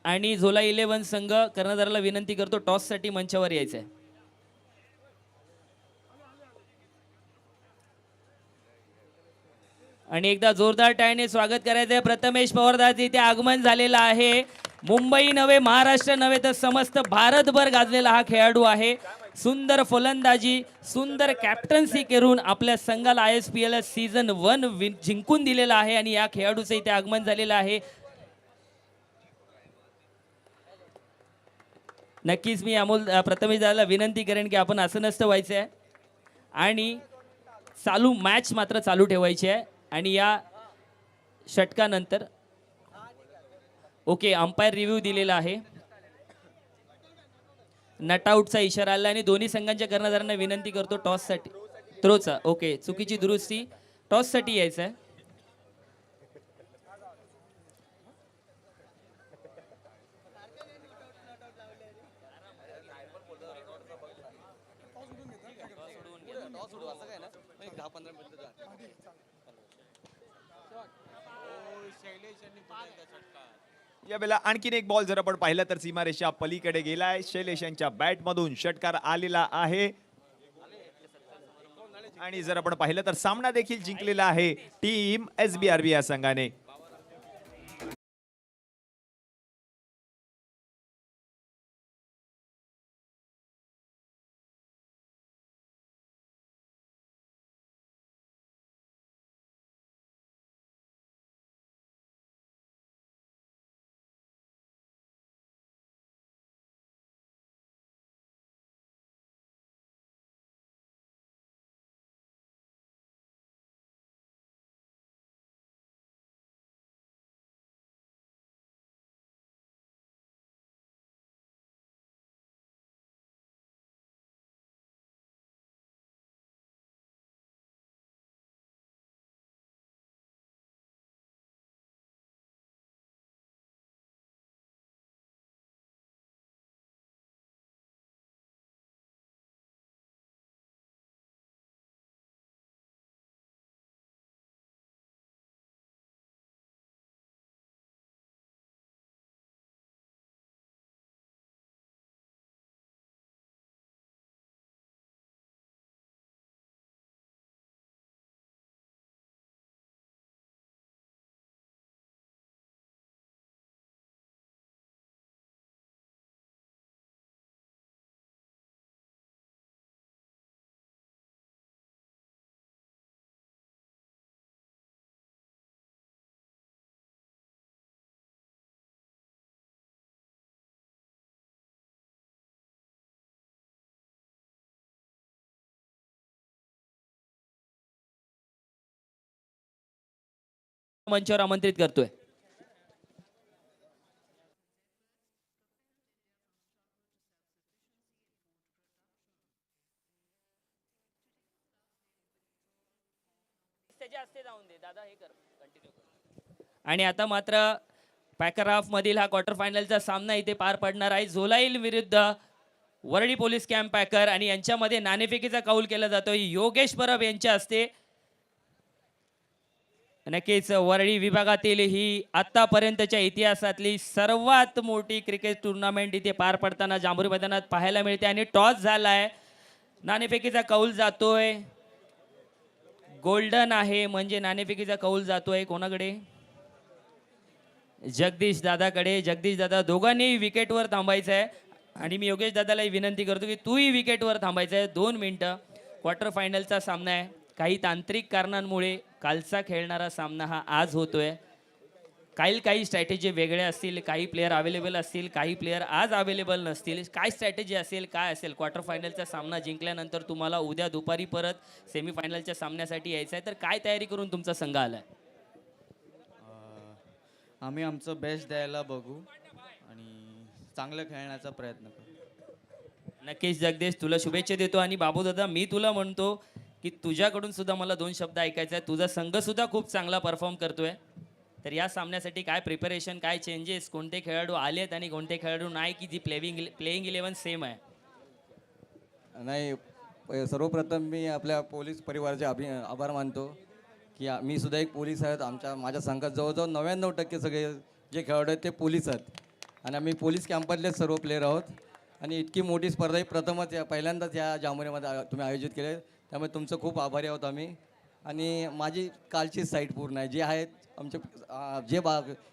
[SPEAKER 2] आणि झोला 11 संघ कर्णधाराला विनंती करतो टॉससाठी मंचावर यायचं आहे. आणि एकदा जोरदार टाळ्याने स्वागत करायचं आहे. प्रथमेश पवारदास इथे आगमन झालेला आहे. मुंबई नव्हे, महाराष्ट्र नव्हे तर समस्त भारतभर गाजलेला हा खेळाडू आहे. सुंदर फलंदाजी, सुंदर कॅप्टन्सी करून आपल्या संघाला ISPL सीझन 1 जिंकून दिलेला आहे. आणि या खेळाडूचं इथे आगमन झालेलं आहे. नक्कीच मी प्रथमेश दादाला विनंती करेन की आपण असं नसतं व्हायचं आहे आणि चालू मॅच मात्र चालू ठेवायची आहे. आणि या षटकानंतर ओके अंपायर रिव्ह्यू दिलेला आहे. नटआउटचा इशारा आला आणि दोन्ही संघांच्या कर्णधारांना विनंती करतो टॉससाठी थ्रोचा. ओके, चुकीची दुरुस्ती, टॉससाठी यायचं आहे.
[SPEAKER 1] यावेळेला आणखीन एक बॉल जर आपण पाहिलं तर सीमारेषा पलीकडे गेलाय. शैलेश यांच्या बॅट मधून षटकार आलेला आहे आणि जर आपण पाहिलं तर सामना देखील जिंकलेला आहे टीम SBRB या संघाने.
[SPEAKER 2] मंचावर आमंत्रित करतोय. आणि आता मात्र पॅकर हाफ मधील हा क्वार्टर फायनलचा सामना इथे पार पडणार आहे. झोलाईल विरुद्ध वरळी पोलीस कॅम्प पॅकर आणि यांच्यामध्ये नाणेफेकीचा कौल केला जातोय योगेश परब यांच्या हस्ते. नक्कीच वरळी विभागातील ही आतापर्यंतच्या इतिहासातली सर्वात मोठी क्रिकेट टुर्नामेंट इथे पार पडताना जांभूरी मैदानात पाहायला मिळते आणि टॉस झालाय. नाणेफेकीचा कौल जातोय गोल्डन आहे म्हणजे नाणेफेकीचा कौल जातोय कोणाकडे? जगदीश दादाकडे. जगदीश दादा दोघांनी विकेटवर थांबायचं आहे आणि मी योगेश दादालाही विनंती करतो की तूही विकेटवर थांबायचं आहे. 2 मिनिटं. क्वार्टर फायनलचा सामना आहे. काही तांत्रिक कारणांमुळे कालचा खेळणारा सामना हा आज होतोय. काही स्ट्रॅटेजी वेगळ्या असतील, काही प्लेयर अवेलेबल असतील, काही प्लेयर आज अवेलेबल नसतील. काय स्ट्रॅटेजी असेल, काय असेल? क्वार्टर फायनलचा सामना जिंकल्यानंतर तुम्हाला उद्या दुपारी परत सेमीफायनलच्या सामन्यासाठी यायचं आहे, तर काय तयारी करून तुमचा संघ आलाय?
[SPEAKER 7] आम्ही आमचं बेस्ट द्यायला बघू आणि चांगलं खेळण्याचा प्रयत्न करू.
[SPEAKER 2] नक्कीच जगदीश, तुला शुभेच्छा देतो. आणि बाबू दादा, मी तुला म्हणतो की तुझ्याकडून सुद्धा मला 2 शब्द ऐकायचे आहेत. तुझा संघ सुद्धा खूप चांगला परफॉर्म करतोय, तर या सामन्यासाठी काय प्रिपरेशन, काय चेंजेस, कोणते खेळाडू आलेत आणि कोणते खेळाडू नाही, की जी प्लेइंग 11 सेम आहे?
[SPEAKER 7] नाही, सर्वप्रथम मी आपल्या पोलीस परिवाराचे आभार मानतो की मी सुद्धा एक पोलीस आहेत. माझ्या संघात जवळजवळ 99% सगळे जे खेळाडू आहेत ते पोलीस आहेत आणि आम्ही पोलीस कॅम्पातलेच सर्व प्लेयर आहोत. आणि इतकी मोठी स्पर्धा ही प्रथमच पहिल्यांदाच या जांभुरीमध्ये तुम्ही आयोजित केले, त्यामुळे तुमचं खूप आभारी आहोत आम्ही. आणि माझी कालची साईट पूर्ण आहे. जे आहेत आमचे जे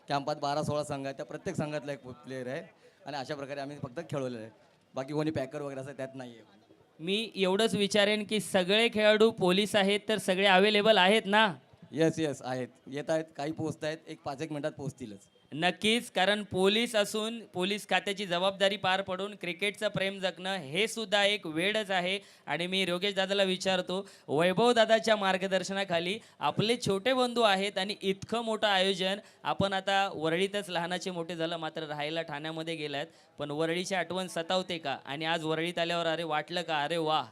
[SPEAKER 7] कॅम्पात 12-16 संघ आहेत त्या प्रत्येक संघातला एक प्लेयर आहे आणि अशा प्रकारे आम्ही फक्त खेळवलेलं आहे. बाकी कोणी पॅकर वगैरे असं त्यात नाही आहे.
[SPEAKER 2] मी एवढंच विचारेन की सगळे खेळाडू पोलीस आहेत तर सगळे अवेलेबल आहेत ना?
[SPEAKER 7] येस आहेत, येत आहेत, काही पोहोचत आहेत, 5-1 मिनिटात पोहोचतीलच.
[SPEAKER 2] नक्कीच, कारण पोलीस असून पोलीस खात्याची जबाबदारी पार पडून क्रिकेटचं प्रेम जगणं हे सुद्धा एक वेळच आहे. आणि मी योगेश दादाला विचारतो, वैभव दादाच्या मार्गदर्शनाखाली आपले छोटे बंधू आहेत आणि इतकं मोठं आयोजन. आपण आता वरळीतच लहानाचे मोठे झालं, मात्र राहायला ठाण्यामध्ये गेलात, पण वरळीची आठवण सतावते का? आणि आज वरळीत आल्यावर अरे वाटलं का, अरे वा,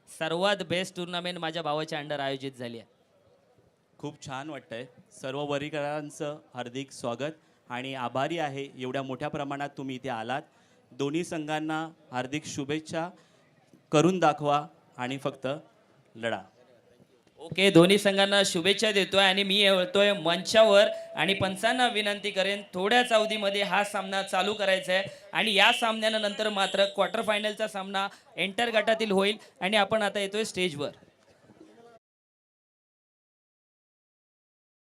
[SPEAKER 2] सर्वात बेस्ट टुर्नामेंट माझ्या भावाच्या अंडर आयोजित झाली आहे?
[SPEAKER 8] खूप छान वाटतंय. सर्व वरीकरांचं हार्दिक स्वागत आणि आभारी आहे एवढ्या मोठ्या प्रमाणात तुम्ही इथे आलात. दोन्ही संघांना हार्दिक शुभेच्छा. करून दाखवा आणि फक्त लढा.
[SPEAKER 2] ओके, दोन्ही संघांना शुभेच्छा देतोय आणि मी येतोय मंचावर आणि पंचांना विनंती करेन थोड्याच अवधीमध्ये हा सामना चालू करायचा आहे आणि या सामन्यानंतर मात्र क्वार्टर फायनलचा सामना एंटर गटातील होईल आणि आपण आता येतोय स्टेजवर.